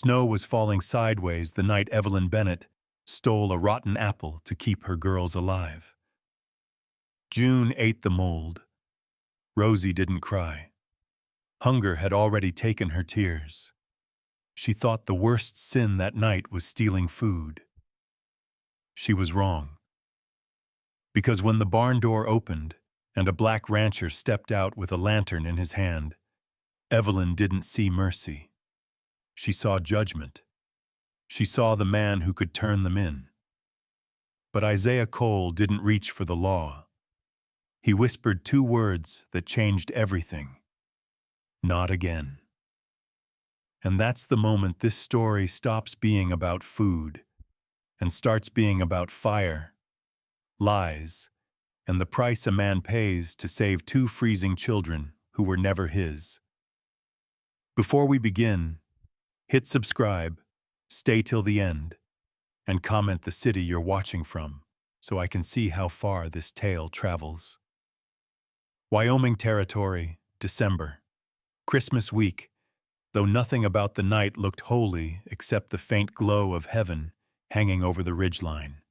Snow was falling sideways the night Evelyn Bennett stole a rotten apple to keep her girls alive. June ate the mold. Rosie didn't cry. Hunger had already taken her tears. She thought the worst sin that night was stealing food. She was wrong. Because when the barn door opened and a black rancher stepped out with a lantern in his hand, Evelyn didn't see mercy. She saw judgment. She saw the man who could turn them in. But Isaiah Cole didn't reach for the law. He whispered two words that changed everything. Not again. And that's the moment this story stops being about food and starts being about fire, lies, and the price a man pays to save two freezing children who were never his. Before we begin, hit subscribe, stay till the end, and comment the city you're watching from so I can see how far this tale travels. Wyoming Territory, December. Christmas week, though nothing about the night looked holy except the faint glow of heaven hanging over the ridgeline.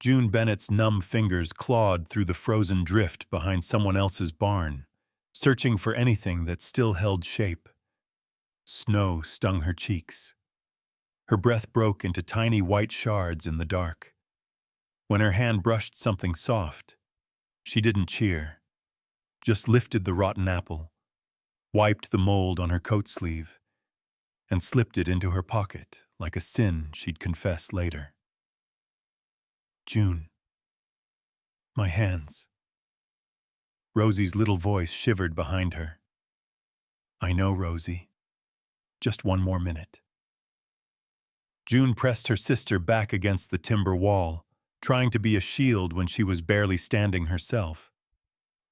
June Bennett's numb fingers clawed through the frozen drift behind someone else's barn, searching for anything that still held shape. Snow stung her cheeks. Her breath broke into tiny white shards in the dark. When her hand brushed something soft, she didn't cheer, just lifted the rotten apple, wiped the mold on her coat sleeve, and slipped it into her pocket like a sin she'd confess later. June. My hands. Rosie's little voice shivered behind her. I know, Rosie. Just one more minute. June pressed her sister back against the timber wall, trying to be a shield when she was barely standing herself.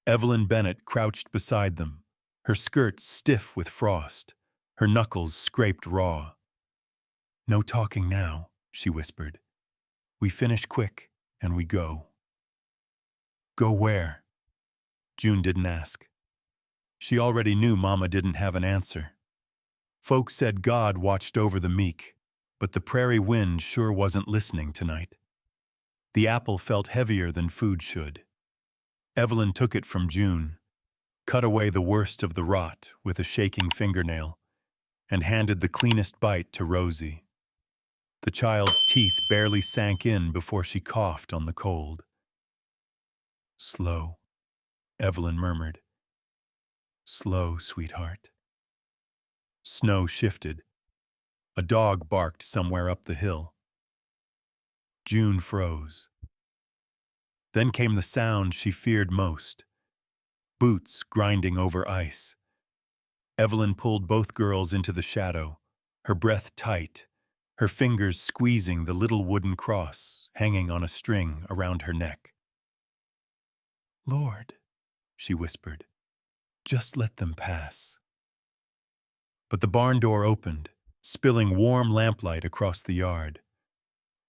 Evelyn Bennett crouched beside them, her skirt stiff with frost, her knuckles scraped raw. No talking now, she whispered. We finish quick, and we go. Go where? June didn't ask. She already knew Mama didn't have an answer. Folks said God watched over the meek, but the prairie wind sure wasn't listening tonight. The apple felt heavier than food should. Evelyn took it from June, cut away the worst of the rot with a shaking fingernail, and handed the cleanest bite to Rosie. The child's teeth barely sank in before she coughed on the cold. Slow, Evelyn murmured. Slow, sweetheart. Snow shifted. A dog barked somewhere up the hill. June froze. Then came the sound she feared most. Boots grinding over ice. Evelyn pulled both girls into the shadow, her breath tight, her fingers squeezing the little wooden cross hanging on a string around her neck. Lord, she whispered, just let them pass. But the barn door opened, spilling warm lamplight across the yard.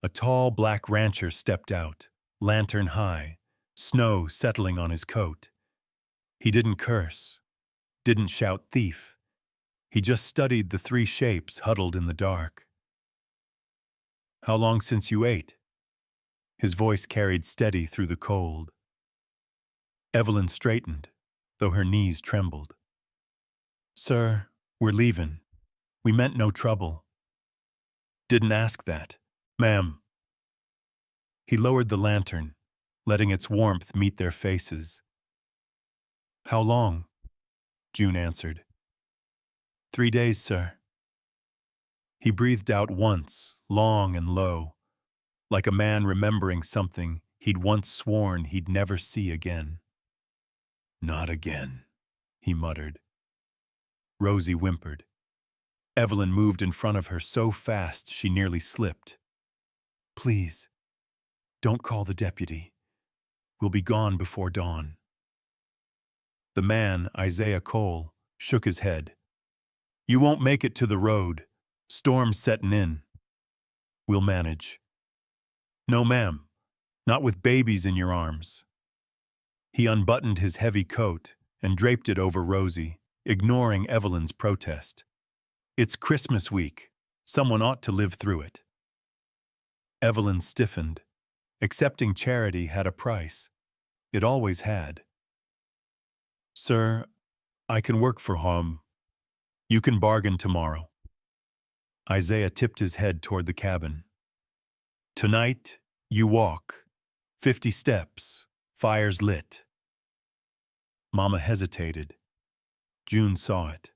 A tall black rancher stepped out, lantern high, snow settling on his coat. He didn't curse, didn't shout thief. He just studied the three shapes huddled in the dark. How long since you ate? His voice carried steady through the cold. Evelyn straightened, though her knees trembled. Sir, we're leavin'. We meant no trouble. Didn't ask that, ma'am. He lowered the lantern, letting its warmth meet their faces. How long? June answered. 3 days, sir. He breathed out once, long and low, like a man remembering something he'd once sworn he'd never see again. Not again, he muttered. Rosie whimpered. Evelyn moved in front of her so fast she nearly slipped. Please, don't call the deputy. We'll be gone before dawn. The man, Isaiah Cole, shook his head. You won't make it to the road. Storm's setting in. We'll manage. No, ma'am. Not with babies in your arms. He unbuttoned his heavy coat and draped it over Rosie, ignoring Evelyn's protest. It's Christmas week. Someone ought to live through it. Evelyn stiffened. Accepting charity had a price. It always had. Sir, I can work for home. You can bargain tomorrow. Isaiah tipped his head toward the cabin. Tonight, you walk. 50 steps. Fires lit. Mama hesitated. June saw it.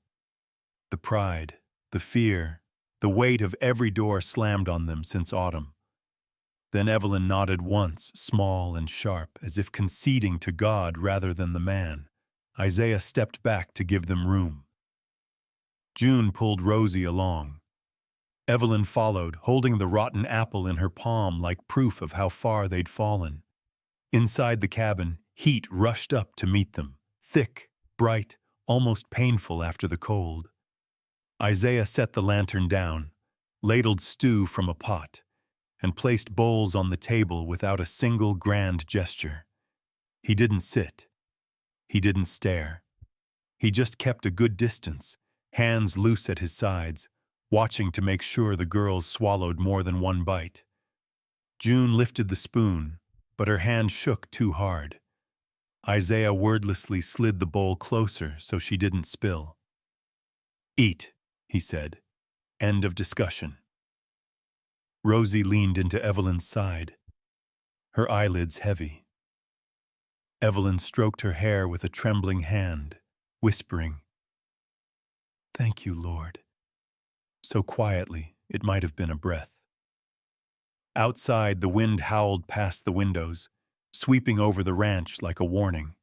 The pride, the fear, the weight of every door slammed on them since autumn. Then Evelyn nodded once, small and sharp, as if conceding to God rather than the man. Isaiah stepped back to give them room. June pulled Rosie along. Evelyn followed, holding the rotten apple in her palm like proof of how far they'd fallen. Inside the cabin, heat rushed up to meet them, thick, bright, almost painful after the cold. Isaiah set the lantern down, ladled stew from a pot, and placed bowls on the table without a single grand gesture. He didn't sit. He didn't stare. He just kept a good distance, hands loose at his sides, watching to make sure the girls swallowed more than one bite. June lifted the spoon, but her hand shook too hard. Isaiah wordlessly slid the bowl closer so she didn't spill. Eat, he said. End of discussion. Rosie leaned into Evelyn's side, her eyelids heavy. Evelyn stroked her hair with a trembling hand, whispering, "Thank you, Lord." So quietly, it might have been a breath. Outside, the wind howled past the windows, sweeping over the ranch like a warning.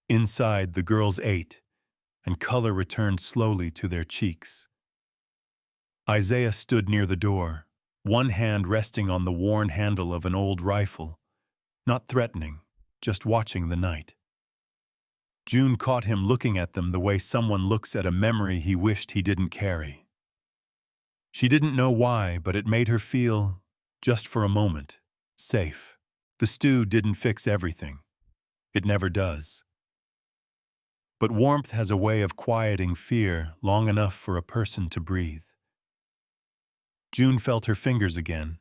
Inside, the girls ate, and color returned slowly to their cheeks. Isaiah stood near the door, one hand resting on the worn handle of an old rifle, not threatening, just watching the night. June caught him looking at them the way someone looks at a memory he wished he didn't carry. She didn't know why, but it made her feel, just for a moment, safe. The stew didn't fix everything. It never does. But warmth has a way of quieting fear long enough for a person to breathe. June felt her fingers again,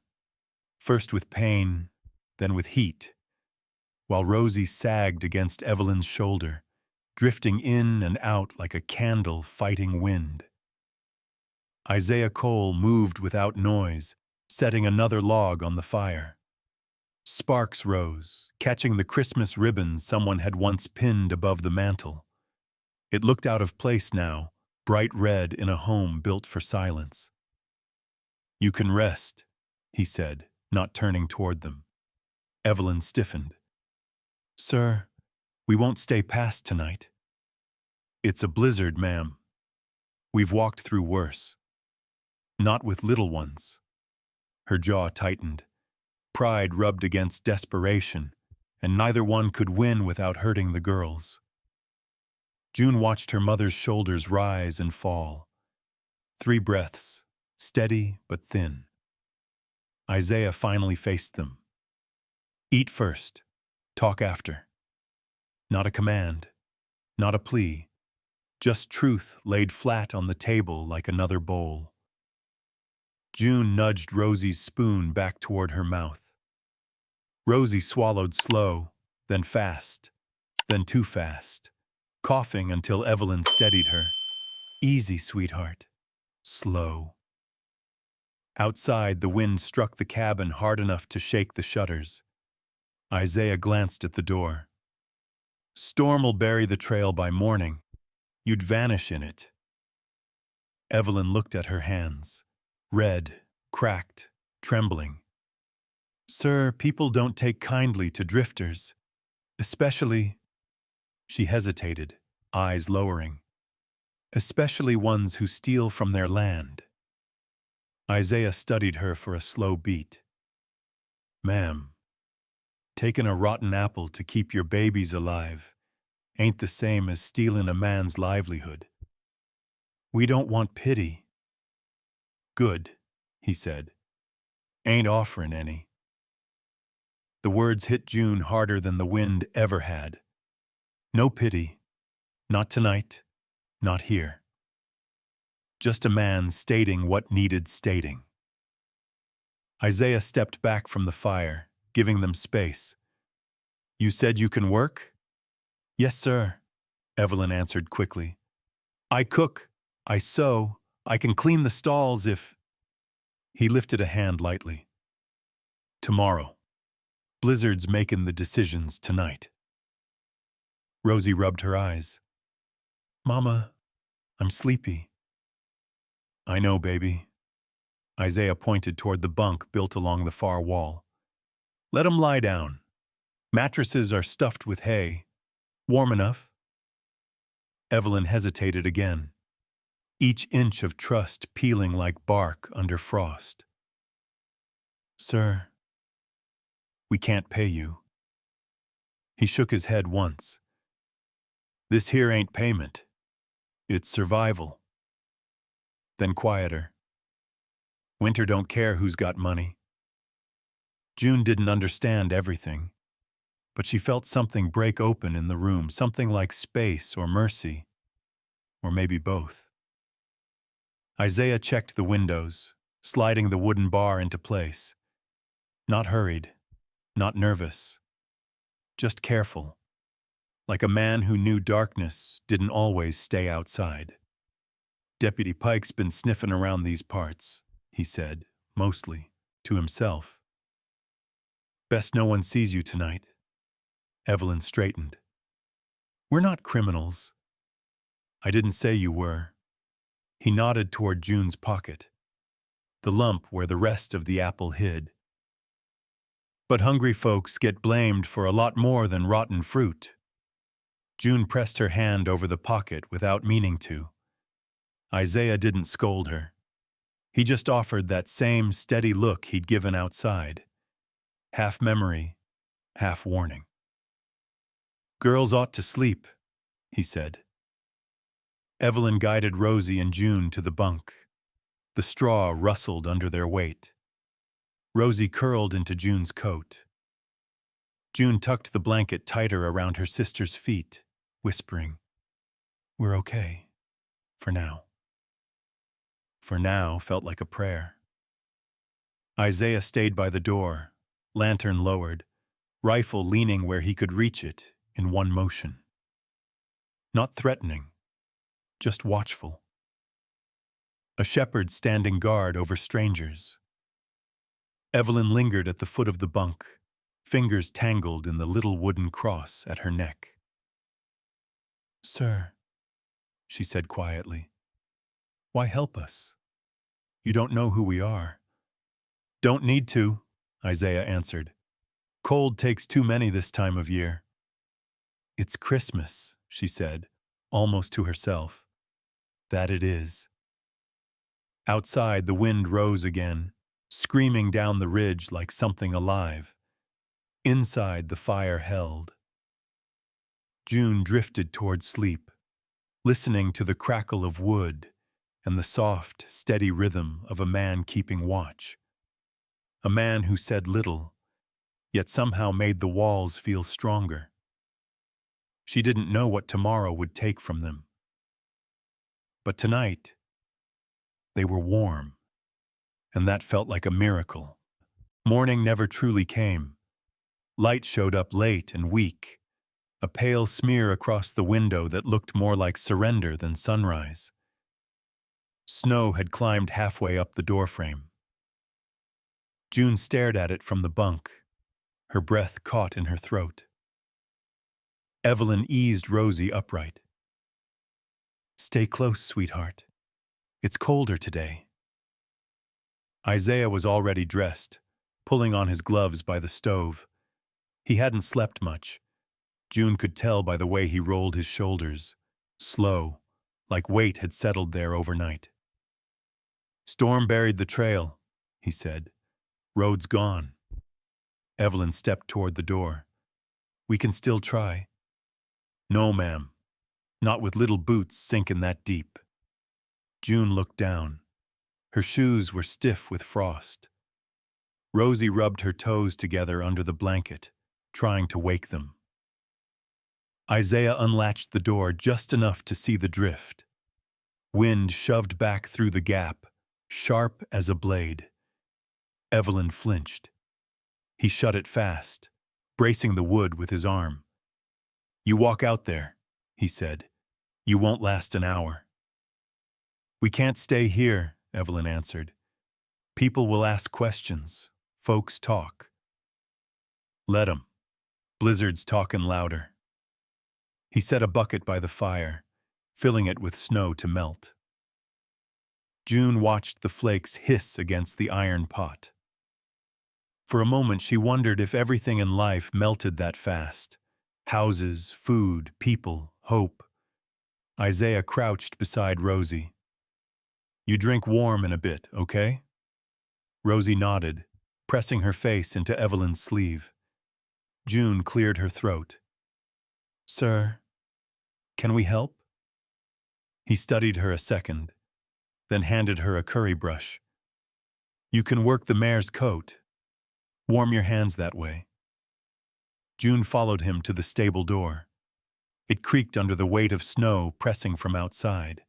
first with pain, then with heat, while Rosie sagged against Evelyn's shoulder, drifting in and out like a candle fighting wind. Isaiah Cole moved without noise, setting another log on the fire. Sparks rose, catching the Christmas ribbon someone had once pinned above the mantel. It looked out of place now, bright red in a home built for silence. "You can rest," he said, not turning toward them. Evelyn stiffened. "Sir, we won't stay past tonight." "It's a blizzard, ma'am. We've walked through worse. Not with little ones." Her jaw tightened. Pride rubbed against desperation, and neither one could win without hurting the girls. June watched her mother's shoulders rise and fall. 3 breaths, steady but thin. Isaiah finally faced them. "Eat first, talk after." Not a command, not a plea, just truth laid flat on the table like another bowl. June nudged Rosie's spoon back toward her mouth. Rosie swallowed slow, then fast, then too fast, coughing until Evelyn steadied her. "Easy, sweetheart. Slow." Outside, the wind struck the cabin hard enough to shake the shutters. Isaiah glanced at the door. "Storm'll bury the trail by morning. You'd vanish in it." Evelyn looked at her hands. Red, cracked, trembling. "Sir, people don't take kindly to drifters, especially—" She hesitated, eyes lowering. "Especially ones who steal from their land." Isaiah studied her for a slow beat. "Ma'am, taking a rotten apple to keep your babies alive ain't the same as stealing a man's livelihood. We don't want pity." "Good," he said. "Ain't offering any." The words hit June harder than the wind ever had. No pity. Not tonight. Not here. just a man stating what needed stating. Isaiah stepped back from the fire, giving them space. "You said you can work?" "Yes, sir," Evelyn answered quickly. "I cook, I sew, I can clean the stalls if—" He lifted a hand lightly. "Tomorrow. Blizzard's making the decisions tonight." Rosie rubbed her eyes. "Mama, I'm sleepy." "I know, baby." Isaiah pointed toward the bunk built along the far wall. "Let 'em lie down. Mattresses are stuffed with hay. Warm enough?" Evelyn hesitated again, each inch of trust peeling like bark under frost. "Sir, we can't pay you." He shook his head once. "This here ain't payment. It's survival." Then quieter. "Winter don't care who's got money." June didn't understand everything, but she felt something break open in the room, something like space or mercy, or maybe both. Isaiah checked the windows, sliding the wooden bar into place. Not hurried, not nervous, just careful, like a man who knew darkness didn't always stay outside. "Deputy Pike's been sniffing around these parts," he said, mostly to himself. "Best no one sees you tonight." Evelyn straightened. "We're not criminals." "I didn't say you were." He nodded toward June's pocket, the lump where the rest of the apple hid. "But hungry folks get blamed for a lot more than rotten fruit." June pressed her hand over the pocket without meaning to. Isaiah didn't scold her. He just offered that same steady look he'd given outside. Half memory, half warning. "Girls ought to sleep," he said. Evelyn guided Rosie and June to the bunk. The straw rustled under their weight. Rosie curled into June's coat. June tucked the blanket tighter around her sister's feet, whispering, "We're okay. For now." For now felt like a prayer. Isaiah stayed by the door, lantern lowered, rifle leaning where he could reach it in one motion. Not threatening, just watchful. A shepherd standing guard over strangers. Evelyn lingered at the foot of the bunk, fingers tangled in the little wooden cross at her neck. "Sir," she said quietly, "why help us? You don't know who we are." "Don't need to," Isaiah answered. "Cold takes too many this time of year." "It's Christmas," she said, almost to herself. "That it is." Outside, the wind rose again, screaming down the ridge like something alive. Inside, the fire held. June drifted toward sleep, listening to the crackle of wood and the soft, steady rhythm of a man keeping watch. A man who said little, yet somehow made the walls feel stronger. She didn't know what tomorrow would take from them. But tonight, they were warm, and that felt like a miracle. Morning never truly came. Light showed up late and weak, a pale smear across the window that looked more like surrender than sunrise. Snow had climbed halfway up the doorframe. June stared at it from the bunk, her breath caught in her throat. Evelyn eased Rosie upright. "Stay close, sweetheart. It's colder today." Isaiah was already dressed, pulling on his gloves by the stove. He hadn't slept much. June could tell by the way he rolled his shoulders, slow, like weight had settled there overnight. "Storm buried the trail," he said. "Road's gone." Evelyn stepped toward the door. "We can still try." "No, ma'am. Not with little boots sinking that deep." June looked down. Her shoes were stiff with frost. Rosie rubbed her toes together under the blanket, trying to wake them. Isaiah unlatched the door just enough to see the drift. Wind shoved back through the gap, sharp as a blade. Evelyn flinched. He shut it fast, bracing the wood with his arm. "You walk out there," he said. "You won't last an hour." "We can't stay here," Evelyn answered. "People will ask questions. Folks talk." "Let 'em. Blizzard's talkin' louder." He set a bucket by the fire, filling it with snow to melt. June watched the flakes hiss against the iron pot. For a moment she wondered if everything in life melted that fast. Houses, food, people, hope. Isaiah crouched beside Rosie. "You drink warm in a bit, okay?" Rosie nodded, pressing her face into Evelyn's sleeve. June cleared her throat. "Sir, can we help?" He studied her a second, then handed her a curry brush. "You can work the mare's coat. Warm your hands that way." June followed him to the stable door. It creaked under the weight of snow pressing from outside.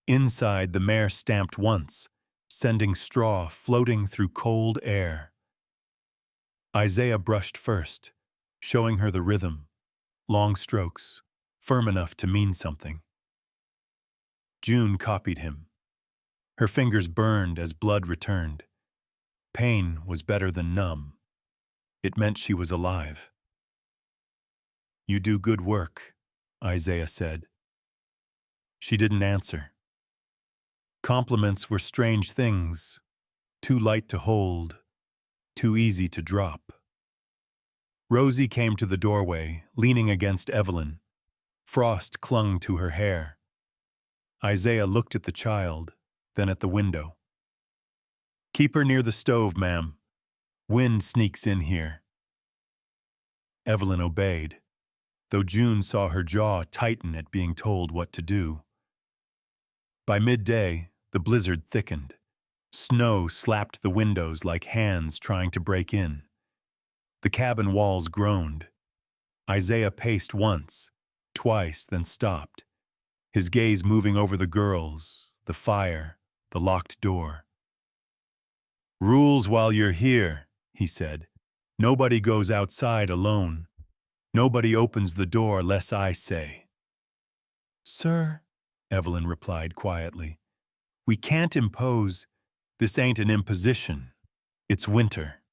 Inside, the mare stamped once, sending straw floating through cold air. Isaiah brushed first, showing her the rhythm, long strokes, firm enough to mean something. June copied him. Her fingers burned as blood returned. Pain was better than numb. It meant she was alive. "You do good work," Isaiah said. She didn't answer. Compliments were strange things, too light to hold, too easy to drop. Rosie came to the doorway, leaning against Evelyn. Frost clung to her hair. Isaiah looked at the child, then at the window. "Keep her near the stove, ma'am. Wind sneaks in here." Evelyn obeyed, though June saw her jaw tighten at being told what to do. By midday, the blizzard thickened. Snow slapped the windows like hands trying to break in. The cabin walls groaned. Isaiah paced once, twice, then stopped, his gaze moving over the girls, the fire, the locked door. "Rules while you're here," he said. "Nobody goes outside alone. Nobody opens the door less I say." "Sir," Evelyn replied quietly, "we can't impose. This ain't an imposition. It's winter.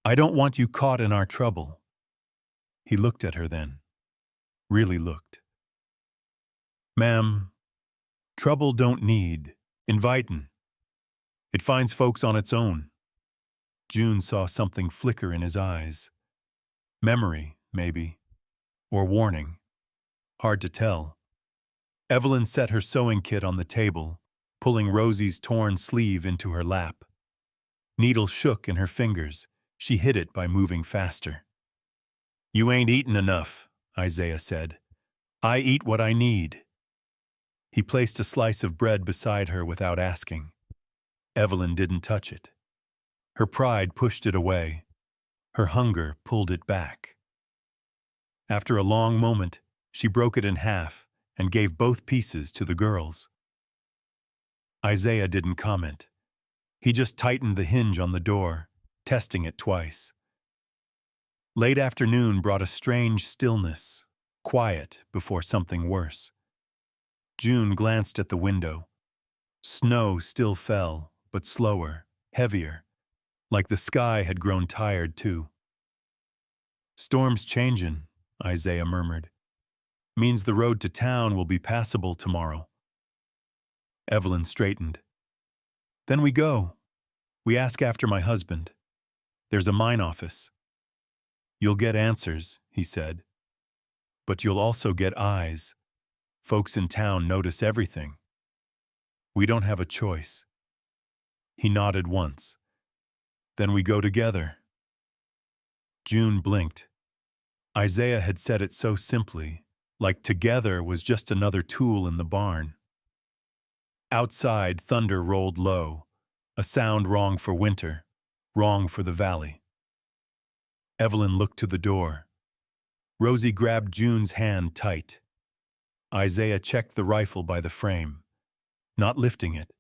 I don't want you caught in our trouble." He looked at her then. Really looked. "Ma'am, trouble don't need invitin'. It finds folks on its own." June saw something flicker in his eyes. Memory, maybe, or warning. Hard to tell. Evelyn set her sewing kit on the table, pulling Rosie's torn sleeve into her lap. Needle shook in her fingers. She hid it by moving faster. "You ain't eaten enough," Isaiah said. "I eat what I need." He placed a slice of bread beside her without asking. Evelyn didn't touch it. Her pride pushed it away. Her hunger pulled it back. After a long moment, she broke it in half and gave both pieces to the girls. Isaiah didn't comment. He just tightened the hinge on the door, testing it twice. Late afternoon brought a strange stillness, quiet before something worse. June glanced at the window. Snow still fell, but slower, heavier, like the sky had grown tired too. "Storm's changin'," Isaiah murmured. "Means the road to town will be passable tomorrow." Evelyn straightened. "Then we go. We ask after my husband. There's a mine office." "You'll get answers," he said. "But you'll also get eyes. Folks in town notice everything. We don't have a choice." He nodded once. "Then we go together." June blinked. Isaiah had said it so simply, like together was just another tool in the barn. Outside, thunder rolled low, a sound wrong for winter, wrong for the valley. Evelyn looked to the door. Rosie grabbed June's hand tight. Isaiah checked the rifle by the frame, not lifting it,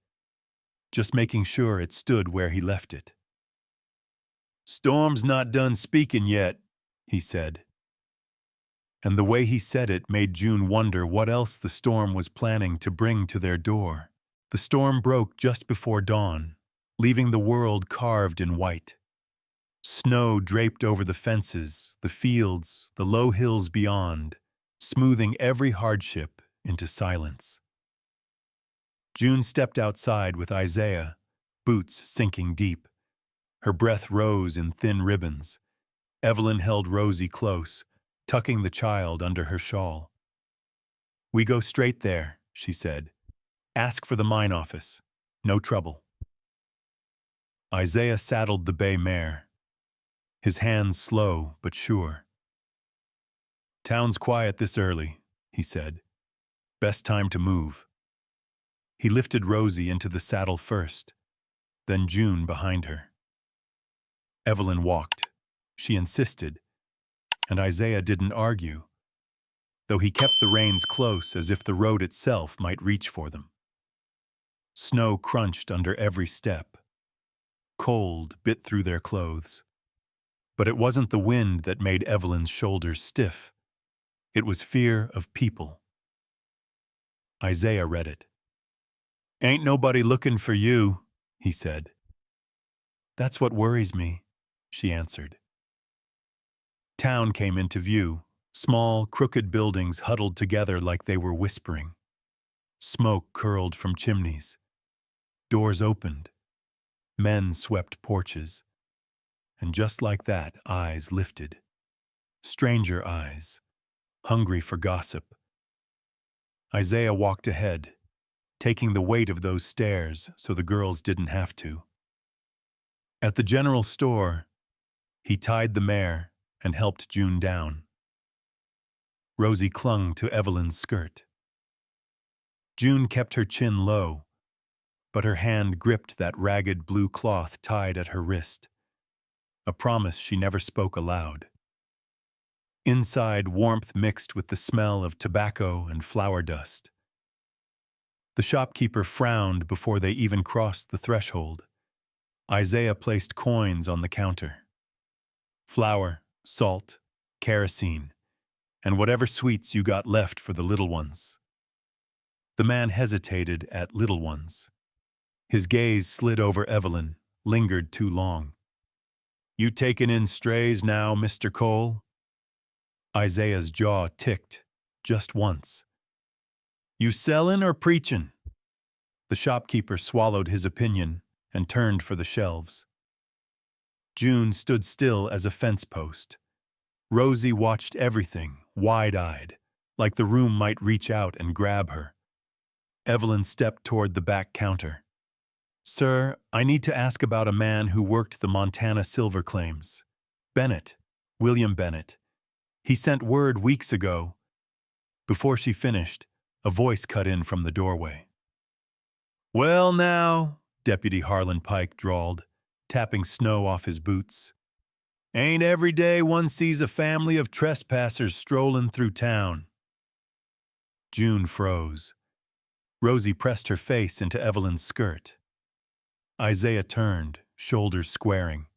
just making sure it stood where he left it. "Storm's not done speaking yet," he said. And the way he said it made June wonder what else the storm was planning to bring to their door. The storm broke just before dawn, leaving the world carved in white. Snow draped over the fences, the fields, the low hills beyond, smoothing every hardship into silence. June stepped outside with Isaiah, boots sinking deep. Her breath rose in thin ribbons. Evelyn held Rosie close, tucking the child under her shawl. "We go straight there," she said. "Ask for the mine office. No trouble." Isaiah saddled the bay mare, his hands slow but sure. "Town's quiet this early," he said. "Best time to move." He lifted Rosie into the saddle first, then June behind her. Evelyn walked. She insisted, and Isaiah didn't argue, though he kept the reins close as if the road itself might reach for them. Snow crunched under every step. Cold bit through their clothes. But it wasn't the wind that made Evelyn's shoulders stiff. It was fear of people. Isaiah read it. "Ain't nobody looking for you," he said. "That's what worries me," she answered. Town came into view, small, crooked buildings huddled together like they were whispering. Smoke curled from chimneys. Doors opened. Men swept porches. And just like that, eyes lifted. Stranger eyes, hungry for gossip. Isaiah walked ahead, taking the weight of those stares so the girls didn't have to. At the general store, he tied the mare and helped June down. Rosie clung to Evelyn's skirt. June kept her chin low, but her hand gripped that ragged blue cloth tied at her wrist, a promise she never spoke aloud. Inside, warmth mixed with the smell of tobacco and flour dust. The shopkeeper frowned before they even crossed the threshold. Isaiah placed coins on the counter. Flour, salt, kerosene, and whatever sweets you got left for the little ones. The man hesitated at little ones. His gaze slid over Evelyn, lingered too long. "You takin' in strays now, Mr. Cole?" Isaiah's jaw ticked, just once. "You sellin' or preachin'?" The shopkeeper swallowed his opinion and turned for the shelves. June stood still as a fence post. Rosie watched everything, wide-eyed, like the room might reach out and grab her. Evelyn stepped toward the back counter. "Sir, I need to ask about a man who worked the Montana silver claims. Bennett, William Bennett. He sent word weeks ago." Before she finished, a voice cut in from the doorway. "Well now," Deputy Harlan Pike drawled, tapping snow off his boots. "Ain't every day one sees a family of trespassers strolling through town." June froze. Rosie pressed her face into Evelyn's skirt. Isaiah turned, shoulders squaring.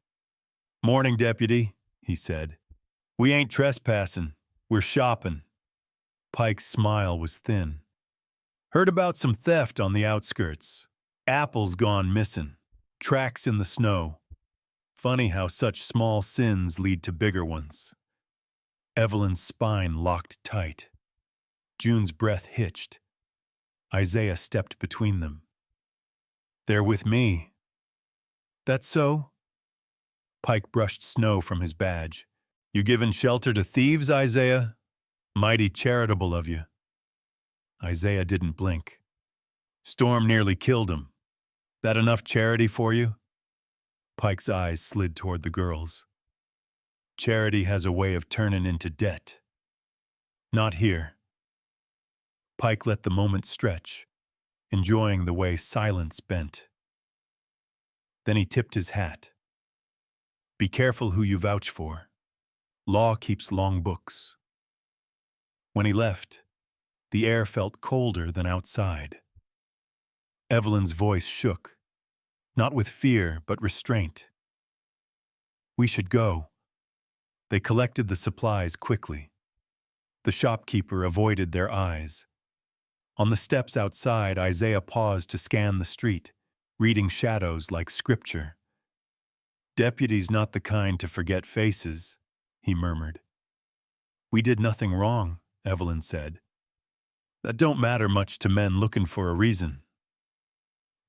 "Morning, Deputy," he said. "We ain't trespassing. We're shopping." Pike's smile was thin. "Heard about some theft on the outskirts. Apples gone missing. Tracks in the snow. Funny how such small sins lead to bigger ones." Evelyn's spine locked tight. June's breath hitched. Isaiah stepped between them. "They're with me." "That's so?" Pike brushed snow from his badge. "You giving shelter to thieves, Isaiah? Mighty charitable of you." Isaiah didn't blink. "Storm nearly killed him. That enough charity for you?" Pike's eyes slid toward the girls. "Charity has a way of turning into debt." "Not here." Pike let the moment stretch, enjoying the way silence bent. Then he tipped his hat. "Be careful who you vouch for. Law keeps long books." When he left, The air felt colder than outside. Evelyn's voice shook, not with fear but restraint. "We should go." They collected the supplies quickly. The shopkeeper avoided their eyes. On the steps outside, Isaiah paused to scan the street, reading shadows like scripture. "Deputy's not the kind to forget faces," he murmured. "We did nothing wrong," Evelyn said. "That don't matter much to men looking for a reason."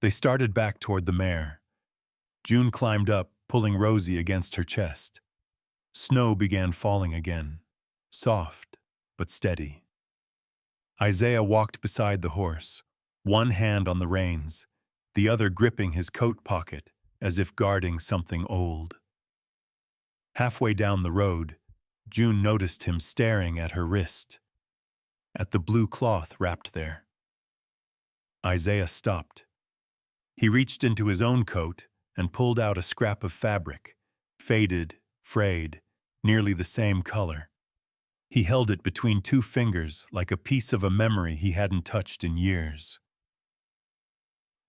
They started back toward the mare. June climbed up, pulling Rosie against her chest. Snow began falling again, soft but steady. Isaiah walked beside the horse, one hand on the reins, the other gripping his coat pocket as if guarding something old. Halfway down the road, June noticed him staring at her wrist, at the blue cloth wrapped there. Isaiah stopped. He reached into his own coat and pulled out a scrap of fabric, faded, frayed, nearly the same color. He held it between two fingers like a piece of a memory he hadn't touched in years.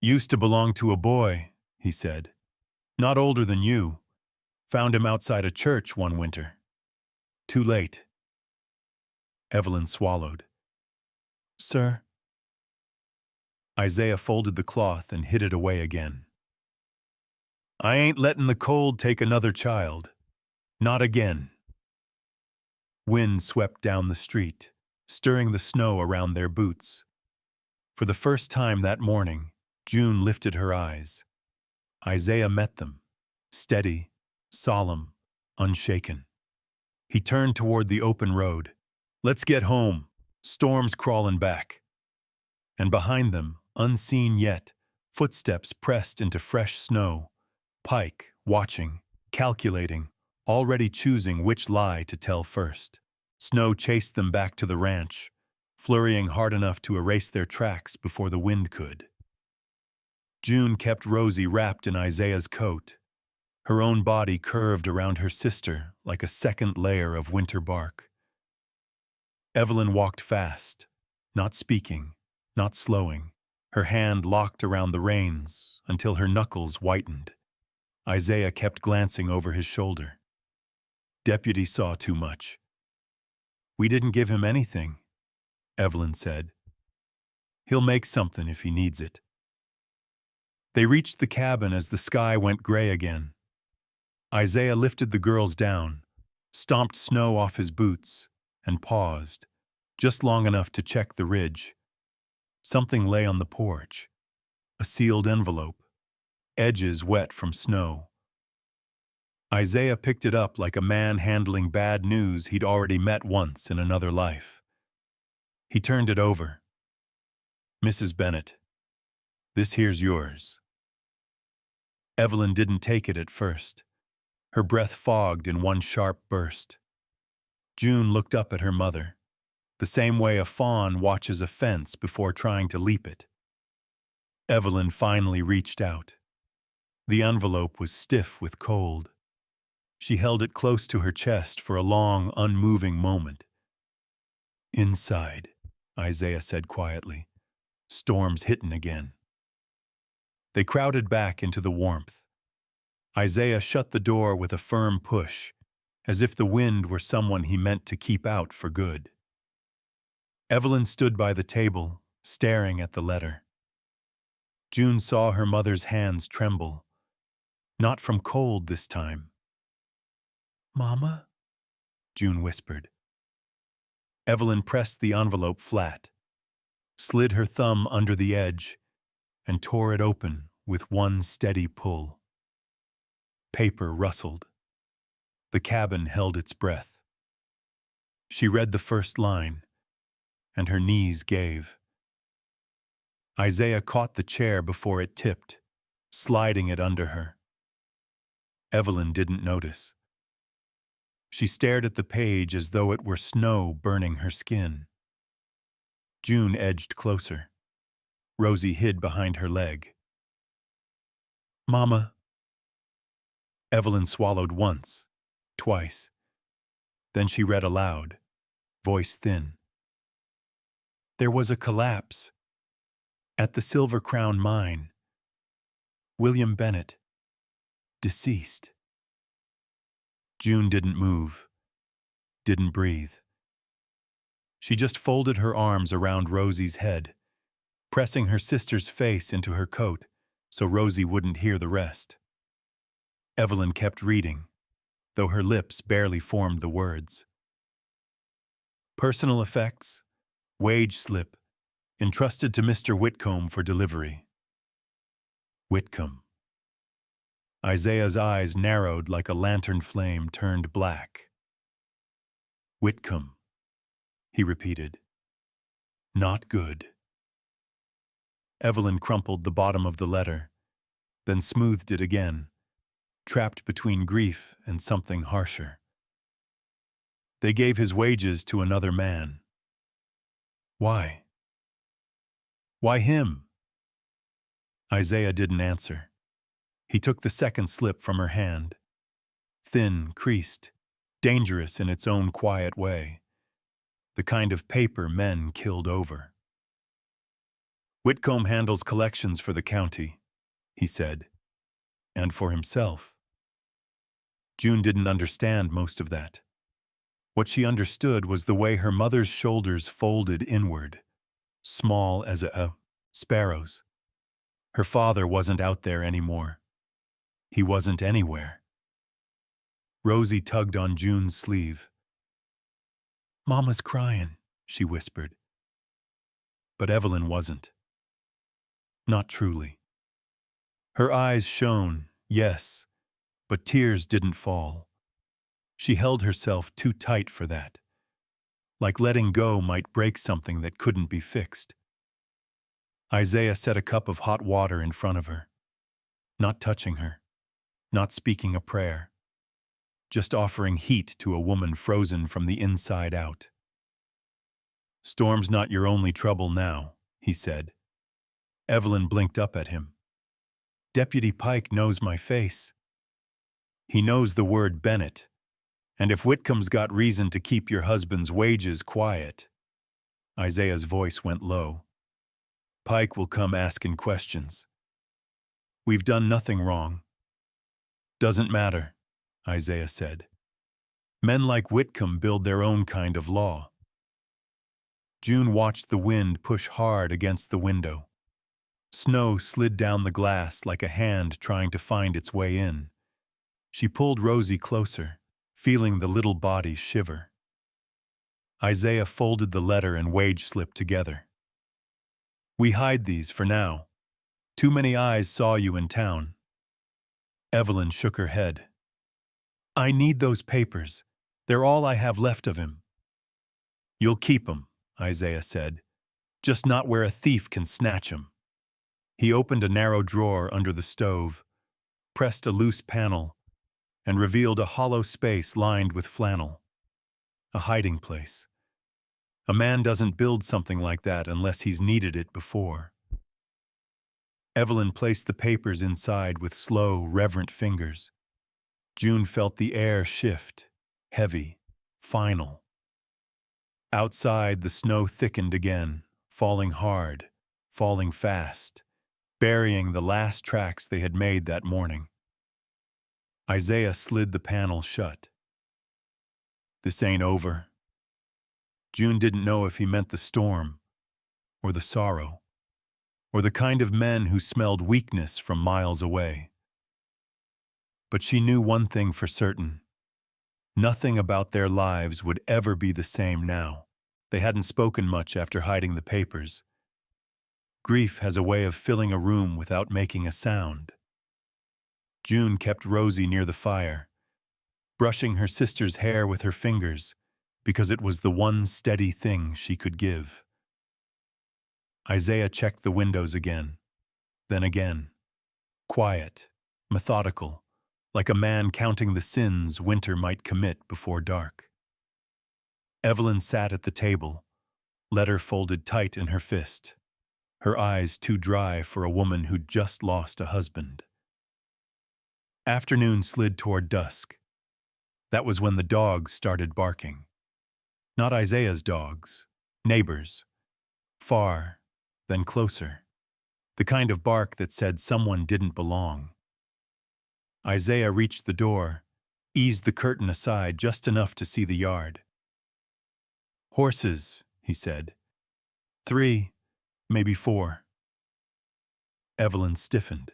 "Used to belong to a boy," he said. "Not older than you. Found him outside a church one winter. Too late." Evelyn swallowed. "Sir?" Isaiah folded the cloth and hid it away again. "I ain't letting the cold take another child. Not again." Wind swept down the street, stirring the snow around their boots. For the first time that morning, June lifted her eyes. Isaiah met them, steady, solemn, unshaken. He turned toward the open road. "Let's get home. Storm's crawling back." And behind them, unseen yet, footsteps pressed into fresh snow. Pike, watching, calculating, already choosing which lie to tell first. Snow chased them back to the ranch, flurrying hard enough to erase their tracks before the wind could. June kept Rosie wrapped in Isaiah's coat, her own body curved around her sister like a second layer of winter bark. Evelyn walked fast, not speaking, not slowing, her hand locked around the reins until her knuckles whitened. Isaiah kept glancing over his shoulder. "Deputy saw too much." "We didn't give him anything," Evelyn said. "He'll make something if he needs it." They reached the cabin as the sky went gray again. Isaiah lifted the girls down, stomped snow off his boots, and paused, just long enough to check the ridge. Something lay on the porch, a sealed envelope, edges wet from snow. Isaiah picked it up like a man handling bad news he'd already met once in another life. He turned it over. "Mrs. Bennett, this here's yours." Evelyn didn't take it at first. Her breath fogged in one sharp burst. June looked up at her mother, the same way a fawn watches a fence before trying to leap it. Evelyn finally reached out. The envelope was stiff with cold. She held it close to her chest for a long, unmoving moment. "Inside," Isaiah said quietly. "Storm's hittin' again." They crowded back into the warmth. Isaiah shut the door with a firm push, as if the wind were someone he meant to keep out for good. Evelyn stood by the table, staring at the letter. June saw her mother's hands tremble, not from cold this time. "Mama?" June whispered. Evelyn pressed the envelope flat, slid her thumb under the edge, and tore it open with one steady pull. Paper rustled. The cabin held its breath. She read the first line, and her knees gave. Isaiah caught the chair before it tipped, sliding it under her. Evelyn didn't notice. She stared at the page as though it were snow burning her skin. June edged closer. Rosie hid behind her leg. "Mama." Evelyn swallowed once, twice. Then she read aloud, voice thin. There was a collapse. At the Silver Crown Mine. William Bennett. Deceased. June didn't move. Didn't breathe. She just folded her arms around Rosie's head, pressing her sister's face into her coat so Rosie wouldn't hear the rest. Evelyn kept reading, though her lips barely formed the words. Personal effects, wage slip, entrusted to Mr. Whitcomb for delivery. Whitcomb. Isaiah's eyes narrowed like a lantern flame turned black. Whitcomb, he repeated. Not good. Evelyn crumpled the bottom of the letter, then smoothed it again, trapped between grief and something harsher. They gave his wages to another man. Why? Why him? Isaiah didn't answer. He took the second slip from her hand. Thin, creased, dangerous in its own quiet way. The kind of paper men killed over. Whitcomb handles collections for the county, he said, and for himself. June didn't understand most of that. What she understood was the way her mother's shoulders folded inward, small as a sparrow's. Her father wasn't out there anymore. He wasn't anywhere. Rosie tugged on June's sleeve. Mama's crying, she whispered. But Evelyn wasn't. Not truly. Her eyes shone, yes, but tears didn't fall. She held herself too tight for that. Like letting go might break something that couldn't be fixed. Isaiah set a cup of hot water in front of her, not touching her, not speaking a prayer, just offering heat to a woman frozen from the inside out. Storm's not your only trouble now, he said. Evelyn blinked up at him. Deputy Pike knows my face. He knows the word Bennett, and if Whitcomb's got reason to keep your husband's wages quiet. Isaiah's voice went low. Pike will come asking questions. We've done nothing wrong. Doesn't matter, Isaiah said. Men like Whitcomb build their own kind of law. June watched the wind push hard against the window. Snow slid down the glass like a hand trying to find its way in. She pulled Rosie closer, feeling the little body shiver. Isaiah folded the letter and wage slip together. We hide these for now. Too many eyes saw you in town. Evelyn shook her head. I need those papers. They're all I have left of him. You'll keep 'em, Isaiah said, just not where a thief can snatch 'em. He opened a narrow drawer under the stove, pressed a loose panel, and revealed a hollow space lined with flannel. A hiding place. A man doesn't build something like that unless he's needed it before. Evelyn placed the papers inside with slow, reverent fingers. June felt the air shift, heavy, final. Outside, the snow thickened again, falling hard, falling fast, burying the last tracks they had made that morning. Isaiah slid the panel shut. This ain't over. June didn't know if he meant the storm, or the sorrow, or the kind of men who smelled weakness from miles away. But she knew one thing for certain. Nothing about their lives would ever be the same now. They hadn't spoken much after hiding the papers. Grief has a way of filling a room without making a sound. June kept Rosie near the fire, brushing her sister's hair with her fingers, because it was the one steady thing she could give. Isaiah checked the windows again, then again. Quiet, methodical, like a man counting the sins winter might commit before dark. Evelyn sat at the table, letter folded tight in her fist, her eyes too dry for a woman who'd just lost a husband. Afternoon slid toward dusk. That was when the dogs started barking. Not Isaiah's dogs, neighbors. Far, then closer. The kind of bark that said someone didn't belong. Isaiah reached the door, eased the curtain aside just enough to see the yard. "Horses," he said. "3, maybe 4. Evelyn stiffened.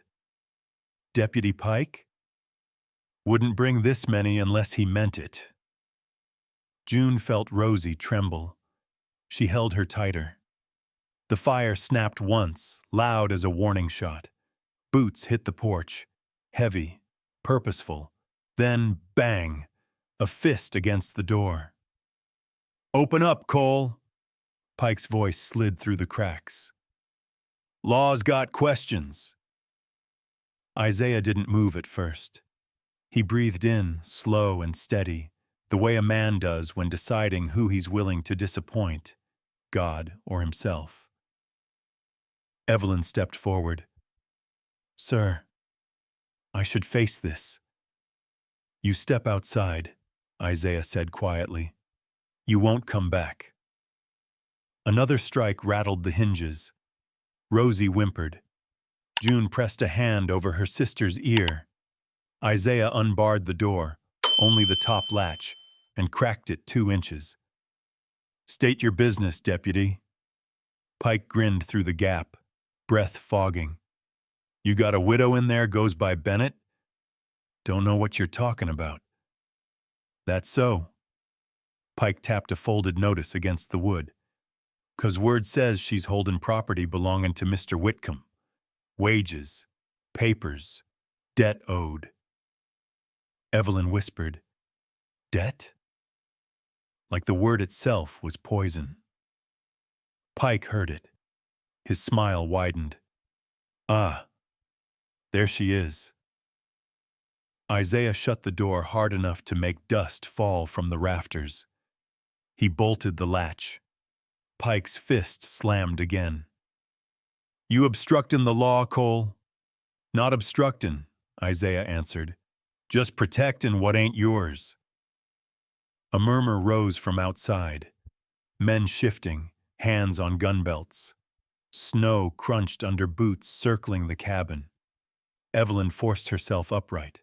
"Deputy Pike? Wouldn't bring this many unless he meant it." June felt Rosie tremble. She held her tighter. The fire snapped once, loud as a warning shot. Boots hit the porch, heavy, purposeful. Then, bang, a fist against the door. "Open up, Cole!" Pike's voice slid through the cracks. "Law's got questions." Isaiah didn't move at first. He breathed in, slow and steady, the way a man does when deciding who he's willing to disappoint, God or himself. Evelyn stepped forward. "Sir, I should face this." "You step outside," Isaiah said quietly. "You won't come back." Another strike rattled the hinges. Rosie whimpered. June pressed a hand over her sister's ear. Isaiah unbarred the door, only the top latch, and cracked it 2 inches. "State your business, deputy." Pike grinned through the gap, breath fogging. "You got a widow in there goes by Bennett?" "Don't know what you're talking about." "That's so." Pike tapped a folded notice against the wood. "'Cause word says she's holding property belonging to Mr. Whitcomb. Wages, papers, debt owed." Evelyn whispered, "Debt?" Like the word itself was poison. Pike heard it. His smile widened. "Ah, there she is." Isaiah shut the door hard enough to make dust fall from the rafters. He bolted the latch. Pike's fist slammed again. "You obstructin' the law, Cole?" "Not obstructin'," Isaiah answered. "Just protectin' what ain't yours." A murmur rose from outside. Men shifting, hands on gun belts. Snow crunched under boots circling the cabin. Evelyn forced herself upright.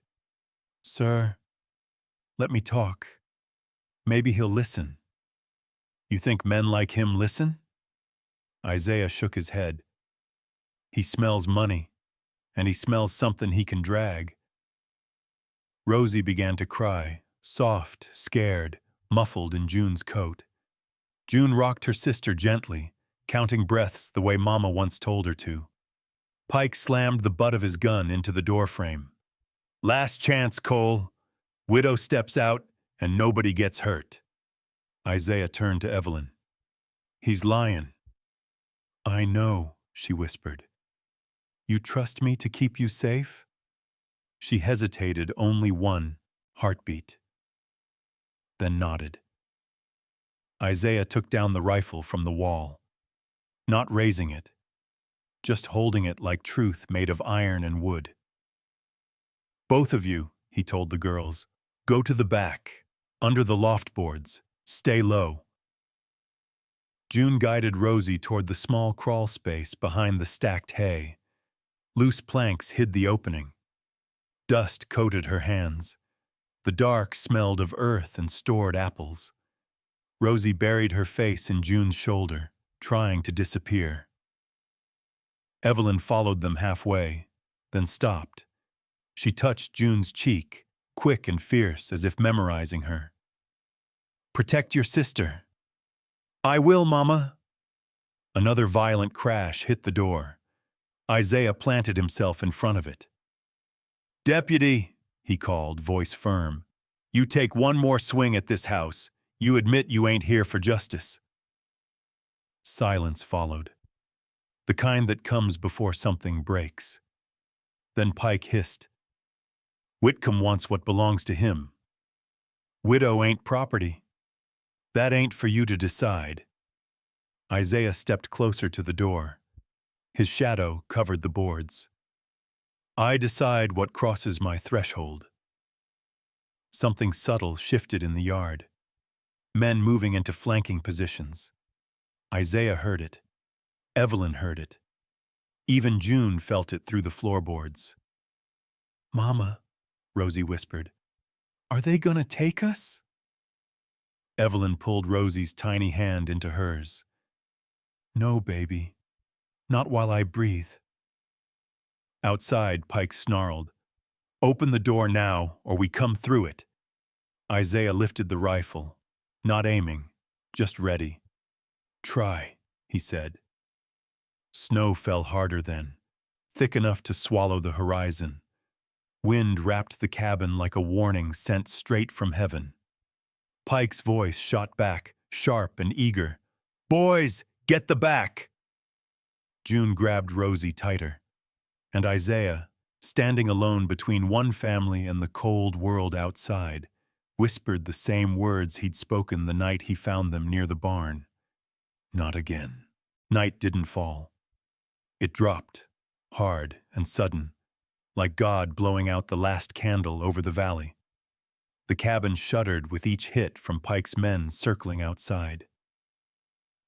"Sir, let me talk. Maybe he'll listen." "You think men like him listen?" Isaiah shook his head. "He smells money, and he smells something he can drag." Rosie began to cry, soft, scared, muffled in June's coat. June rocked her sister gently, counting breaths the way Mama once told her to. Pike slammed the butt of his gun into the doorframe. "Last chance, Cole. Widow steps out, and nobody gets hurt." Isaiah turned to Evelyn. "He's lying." "I know," she whispered. "You trust me to keep you safe?" She hesitated only 1 heartbeat, then nodded. Isaiah took down the rifle from the wall, not raising it, just holding it like truth made of iron and wood. "Both of you," he told the girls, "go to the back, under the loft boards. Stay low." June guided Rosie toward the small crawl space behind the stacked hay. Loose planks hid the opening. Dust coated her hands. The dark smelled of earth and stored apples. Rosie buried her face in June's shoulder, trying to disappear. Evelyn followed them halfway, then stopped. She touched June's cheek, quick and fierce as if memorizing her. "Protect your sister." "I will, Mama." Another violent crash hit the door. Isaiah planted himself in front of it. "Deputy," he called, voice firm, "you take one more swing at this house. You admit you ain't here for justice." Silence followed, the kind that comes before something breaks. Then Pike hissed, "Whitcomb wants what belongs to him. Widow ain't property. That ain't for you to decide." Isaiah stepped closer to the door. His shadow covered the boards. "I decide what crosses my threshold." Something subtle shifted in the yard. Men moving into flanking positions. Isaiah heard it. Evelyn heard it. Even June felt it through the floorboards. "Mama," Rosie whispered, "are they gonna take us?" Evelyn pulled Rosie's tiny hand into hers. "No, baby. Not while I breathe." Outside, Pike snarled, "Open the door now, or we come through it." Isaiah lifted the rifle, not aiming, just ready. "Try," he said. Snow fell harder then, thick enough to swallow the horizon. Wind wrapped the cabin like a warning sent straight from heaven. Pike's voice shot back, sharp and eager. "Boys, get the back!" June grabbed Rosie tighter, and Isaiah, standing alone between one family and the cold world outside, whispered the same words he'd spoken the night he found them near the barn. Not again. Night didn't fall. It dropped, hard and sudden, like God blowing out the last candle over the valley. The cabin shuddered with each hit from Pike's men circling outside.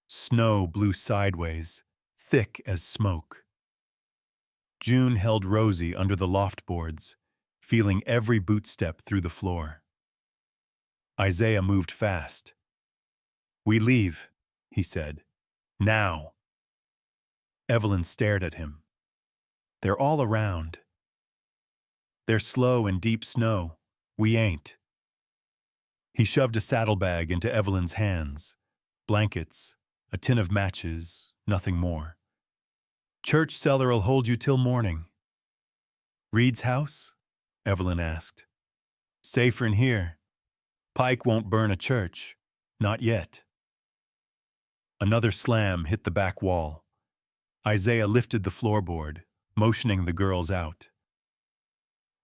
Snow blew sideways, thick as smoke. June held Rosie under the loft boards, feeling every boot step through the floor. Isaiah moved fast. "We leave," he said. "Now." Evelyn stared at him. "They're all around. They're slow in deep snow. We ain't." He shoved a saddlebag into Evelyn's hands. Blankets, a tin of matches, nothing more. "Church cellar'll hold you till morning." "Reed's house?" Evelyn asked. "Safer in here. Pike won't burn a church. Not yet." Another slam hit the back wall. Isaiah lifted the floorboard, motioning the girls out.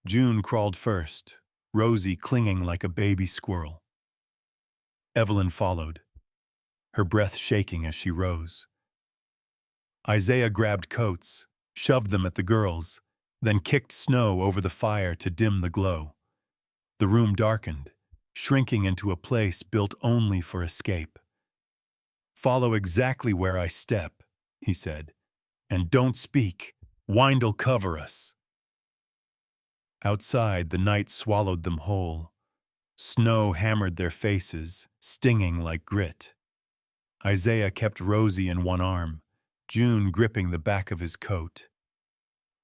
June crawled first, Rosie clinging like a baby squirrel. Evelyn followed, her breath shaking as she rose. Isaiah grabbed coats, shoved them at the girls, then kicked snow over the fire to dim the glow. The room darkened, shrinking into a place built only for escape. "Follow exactly where I step," he said, "and don't speak. Wind'll cover us." Outside, the night swallowed them whole. Snow hammered their faces, stinging like grit. Isaiah kept Rosie in one arm, June gripping the back of his coat.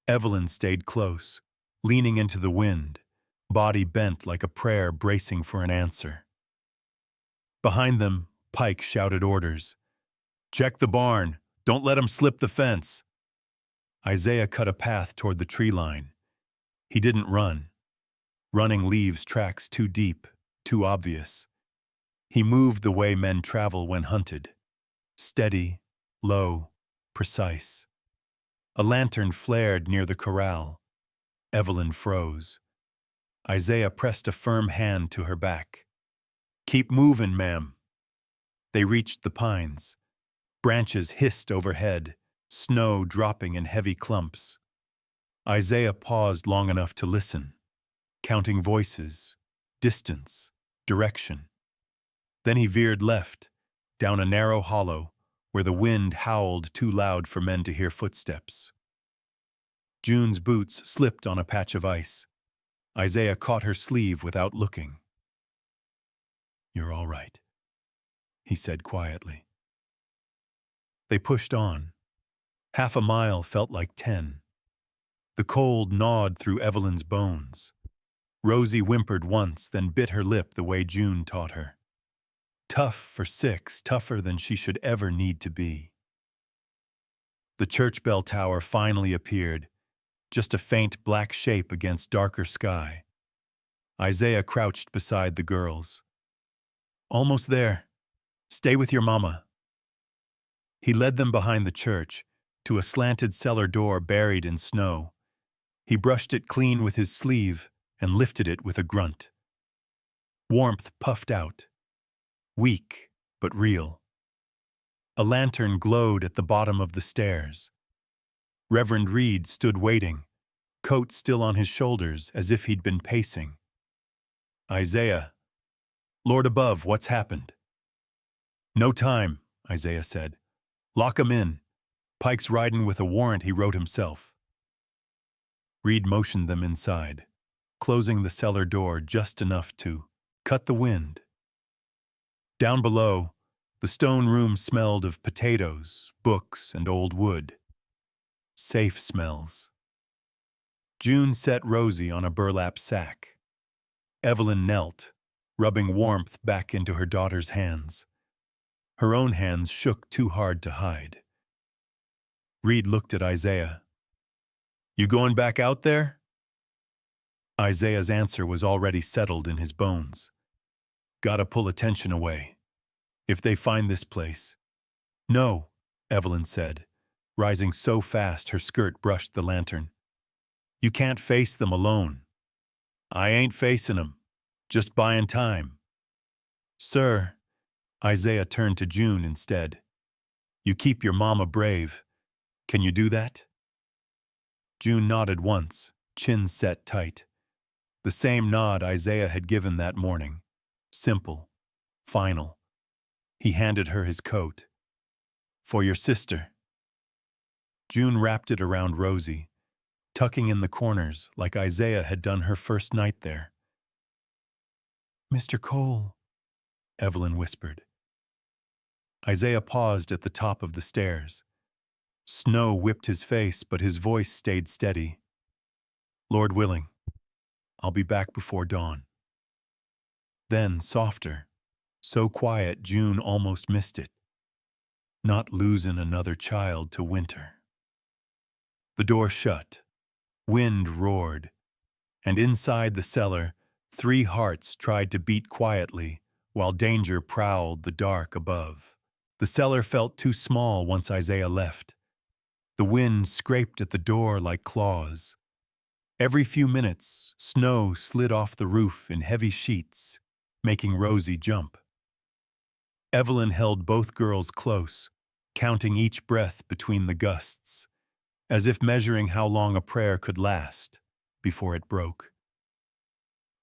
Evelyn stayed close, leaning into the wind, body bent like a prayer bracing for an answer. Behind them, Pike shouted orders. "Check the barn. Don't let 'em slip the fence." Isaiah cut a path toward the tree line. He didn't run. Running leaves tracks too deep, too obvious. He moved the way men travel when hunted. Steady, low, precise. A lantern flared near the corral. Evelyn froze. Isaiah pressed a firm hand to her back. "Keep moving, ma'am." They reached the pines. Branches hissed overhead, snow dropping in heavy clumps. Isaiah paused long enough to listen, counting voices, distance, direction. Then he veered left, down a narrow hollow where the wind howled too loud for men to hear footsteps. June's boots slipped on a patch of ice. Isaiah caught her sleeve without looking. "You're all right," he said quietly. They pushed on. Half a mile felt like 10. The cold gnawed through Evelyn's bones. Rosie whimpered once, then bit her lip the way June taught her. Tough for 6, tougher than she should ever need to be. The church bell tower finally appeared, just a faint black shape against darker sky. Isaiah crouched beside the girls. "Almost there. Stay with your mama." He led them behind the church, to a slanted cellar door buried in snow. He brushed it clean with his sleeve and lifted it with a grunt. Warmth puffed out. Weak, but real. A lantern glowed at the bottom of the stairs. Reverend Reed stood waiting, coat still on his shoulders as if he'd been pacing. "Isaiah, Lord above, what's happened?" "No time," Isaiah said. "Lock 'em in. Pike's ridin' with a warrant he wrote himself. Reed motioned them inside, closing the cellar door just enough to cut the wind. Down below, the stone room smelled of potatoes, books, and old wood. Safe smells. June set Rosie on a burlap sack. Evelyn knelt, rubbing warmth back into her daughter's hands. Her own hands shook too hard to hide. Reed looked at Isaiah. "You going back out there?" Isaiah's answer was already settled in his bones. "Gotta pull attention away. If they find this place." "No," Evelyn said, rising so fast her skirt brushed the lantern. "You can't face them alone." "I ain't facing 'em. Just buying time." "Sir," Isaiah turned to June instead. "You keep your mama brave. Can you do that?" June nodded once, chin set tight. The same nod Isaiah had given that morning. Simple. Final. He handed her his coat. "For your sister." June wrapped it around Rosie, tucking in the corners like Isaiah had done her first night there. "Mr. Cole," Evelyn whispered. Isaiah paused at the top of the stairs. Snow whipped his face, but his voice stayed steady. "Lord willing, I'll be back before dawn." Then, softer, so quiet June almost missed it. "Not losing another child to winter." The door shut. Wind roared. And inside the cellar, 3 hearts tried to beat quietly while danger prowled the dark above. The cellar felt too small once Isaiah left. The wind scraped at the door like claws. Every few minutes, snow slid off the roof in heavy sheets, making Rosie jump. Evelyn held both girls close, counting each breath between the gusts, as if measuring how long a prayer could last before it broke.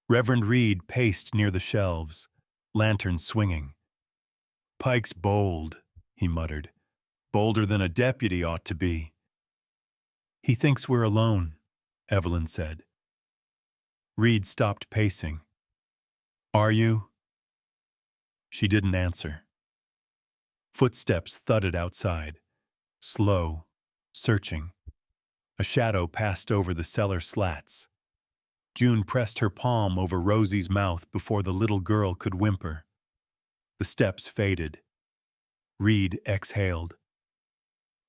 Reverend Reed paced near the shelves, lantern swinging. "Pike's bold," he muttered. "Bolder than a deputy ought to be." "He thinks we're alone," Evelyn said. Reed stopped pacing. "Are you?" She didn't answer. Footsteps thudded outside, slow, searching. A shadow passed over the cellar slats. June pressed her palm over Rosie's mouth before the little girl could whimper. The steps faded. Reed exhaled.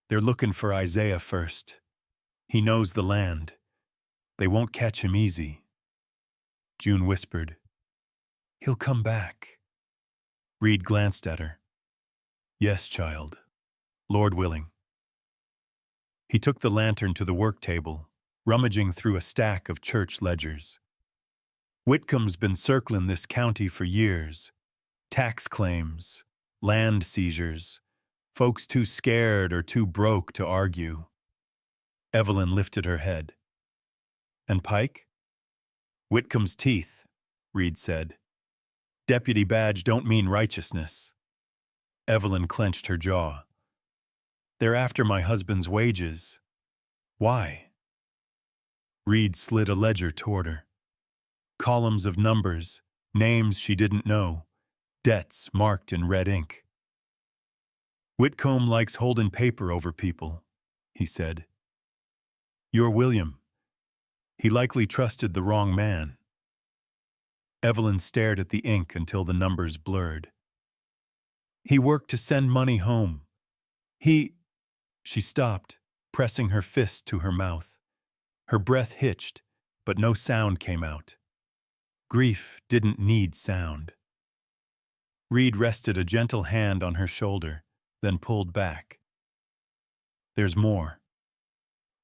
"They're looking for Isaiah first. He knows the land. They won't catch him easy." June whispered, "He'll come back." Reed glanced at her. "Yes, child. Lord willing." He took the lantern to the work table, rummaging through a stack of church ledgers. "Whitcomb's been circling this county for years. Tax claims, land seizures, folks too scared or too broke to argue." Evelyn lifted her head. "And Pike?" "Whitcomb's teeth," Reed said. "Deputy badge don't mean righteousness." Evelyn clenched her jaw. "They're after my husband's wages." "Why?" Reed slid a ledger toward her. Columns of numbers, names she didn't know, debts marked in red ink. "Whitcomb likes holding paper over people," he said. "You're William. He likely trusted the wrong man." Evelyn stared at the ink until the numbers blurred. "He worked to send money home. She stopped, pressing her fist to her mouth. Her breath hitched, but no sound came out. Grief didn't need sound. Reed rested a gentle hand on her shoulder, then pulled back. "There's more."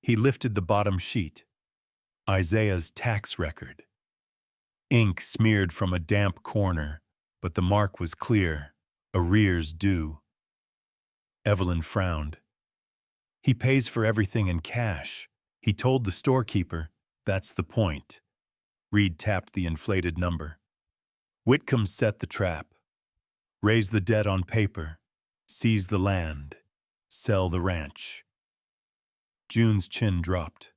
He lifted the bottom sheet. Isaiah's tax record. Ink smeared from a damp corner, but the mark was clear. Arrears due. Evelyn frowned. "He pays for everything in cash. He told the storekeeper, that's the point." Reed tapped the inflated number. "Whitcomb set the trap. Raise the debt on paper. Seize the land. Sell the ranch." June's chin dropped.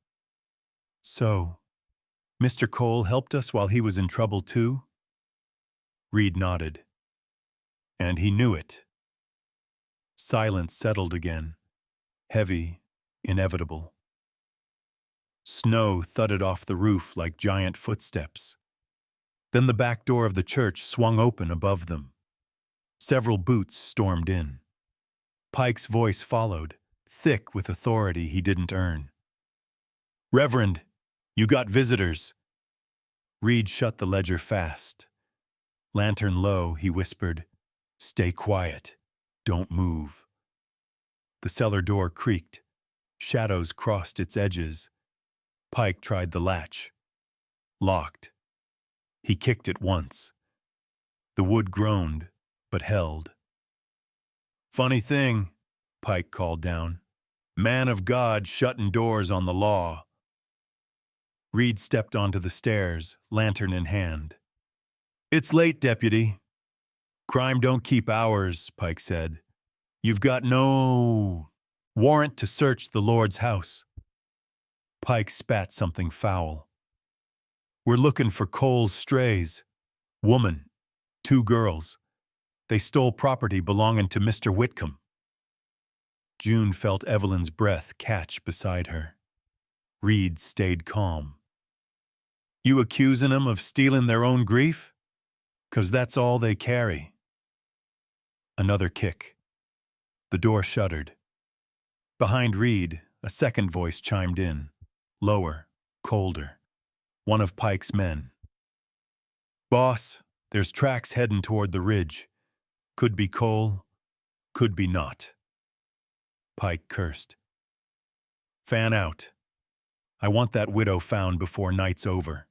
So, Mr. Cole helped us while he was in trouble too? Reed nodded. And he knew it. Silence settled again, heavy, inevitable. Snow thudded off the roof like giant footsteps. Then the back door of the church swung open above them. Several boots stormed in. Pike's voice followed, thick with authority he didn't earn. "Reverend, you got visitors." Reed shut the ledger fast. Lantern low, he whispered, "Stay quiet. Don't move." The cellar door creaked. Shadows crossed its edges. Pike tried the latch. Locked. He kicked it once. The wood groaned, but held. "Funny thing," Pike called down. "Man of God shutting doors on the law." Reed stepped onto the stairs, lantern in hand. "It's late, Deputy." "Crime don't keep hours," Pike said. "You've got no warrant to search the Lord's house." Pike spat something foul. "We're looking for Cole's strays. Woman, 2 girls. They stole property belonging to Mr. Whitcomb." June felt Evelyn's breath catch beside her. Reed stayed calm. "You accusing 'em of stealing their own grief? 'Cause that's all they carry." Another kick. The door shuddered. Behind Reed, a second voice chimed in, lower, colder. One of Pike's men. "Boss, there's tracks heading toward the ridge. Could be Cole, could be not." Pike cursed. "Fan out. I want that widow found before night's over."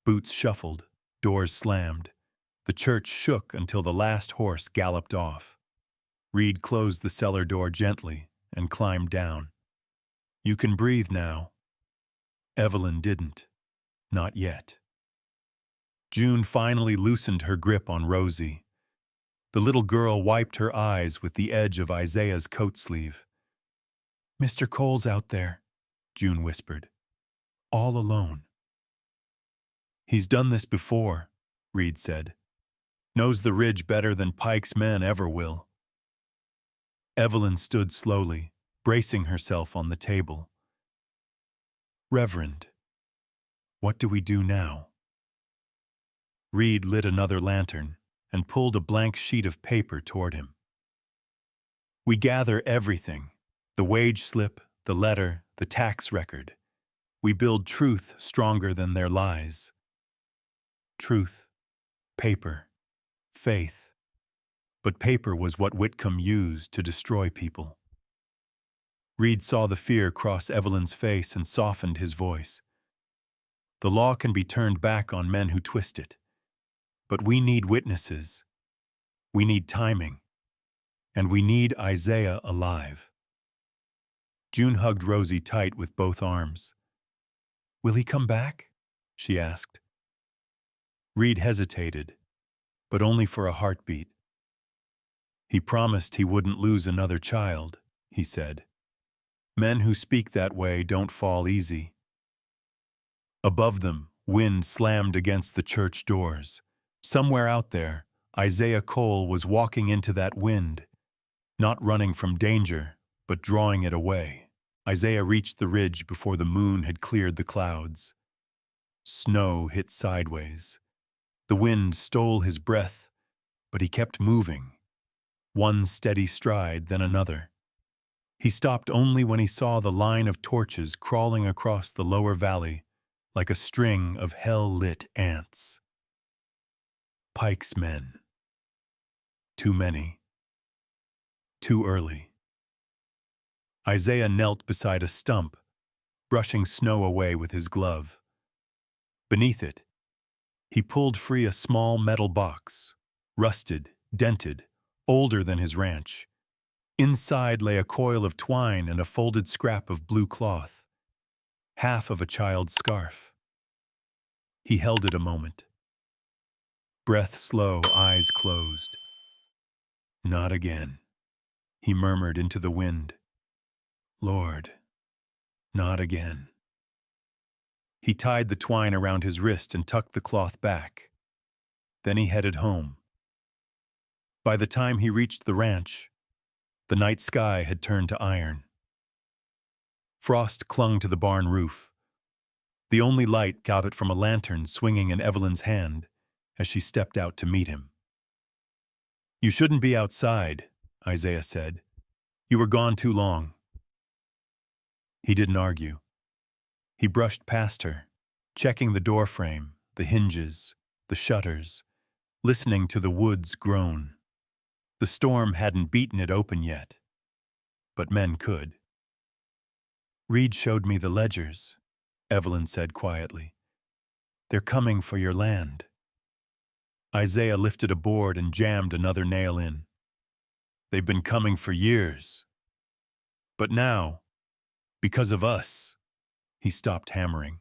Boots shuffled, doors slammed. The church shook until the last horse galloped off. Reed closed the cellar door gently and climbed down. "You can breathe now." Evelyn didn't. Not yet. June finally loosened her grip on Rosie. The little girl wiped her eyes with the edge of Isaiah's coat sleeve. "Mr. Cole's out there," June whispered. "All alone." "He's done this before," Reed said. "Knows the ridge better than Pike's men ever will." Evelyn stood slowly, bracing herself on the table. "Reverend, what do we do now?" Reed lit another lantern and pulled a blank sheet of paper toward him. "We gather everything, the wage slip, the letter, the tax record. We build truth stronger than their lies. Truth, paper, faith. But paper was what Whitcomb used to destroy people." Reed saw the fear cross Evelyn's face and softened his voice. "The law can be turned back on men who twist it. But we need witnesses. We need timing. And we need Isaiah alive." June hugged Rosie tight with both arms. "Will he come back?" she asked. Reed hesitated, but only for a heartbeat. "He promised he wouldn't lose another child," he said. "Men who speak that way don't fall easy." Above them, wind slammed against the church doors. Somewhere out there, Isaiah Cole was walking into that wind, not running from danger, but drawing it away. Isaiah reached the ridge before the moon had cleared the clouds. Snow hit sideways. The wind stole his breath, but he kept moving. One steady stride, then another. He stopped only when he saw the line of torches crawling across the lower valley like a string of hell-lit ants. Pike's men. Too many. Too early. Isaiah knelt beside a stump, brushing snow away with his glove. Beneath it, he pulled free a small metal box, rusted, dented, older than his ranch. Inside lay a coil of twine and a folded scrap of blue cloth, half of a child's scarf. He held it a moment. Breath slow, eyes closed. "Not again," he murmured into the wind. Lord, not again. He tied the twine around his wrist and tucked the cloth back. Then he headed home. By the time he reached the ranch, the night sky had turned to iron. Frost clung to the barn roof. The only light got it from a lantern swinging in Evelyn's hand as she stepped out to meet him. "You shouldn't be outside," Isaiah said. "You were gone too long." He didn't argue. He brushed past her, checking the doorframe, the hinges, the shutters, listening to the woods groan. The storm hadn't beaten it open yet, but men could. "Reed showed me the ledgers," Evelyn said quietly. "They're coming for your land." Isaiah lifted a board and jammed another nail in. "They've been coming for years. But now, because of us." He stopped hammering.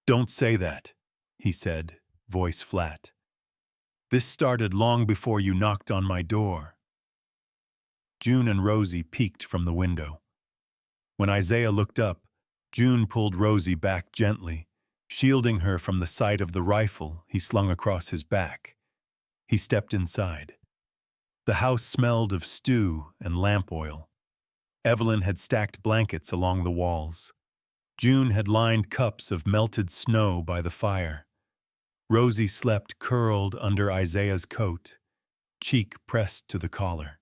"Don't say that," he said, voice flat. "This started long before you knocked on my door." June and Rosie peeked from the window. When Isaiah looked up, June pulled Rosie back gently, shielding her from the sight of the rifle he slung across his back. He stepped inside. The house smelled of stew and lamp oil. Evelyn had stacked blankets along the walls. June had lined cups of melted snow by the fire. Rosie slept curled under Isaiah's coat, cheek pressed to the collar.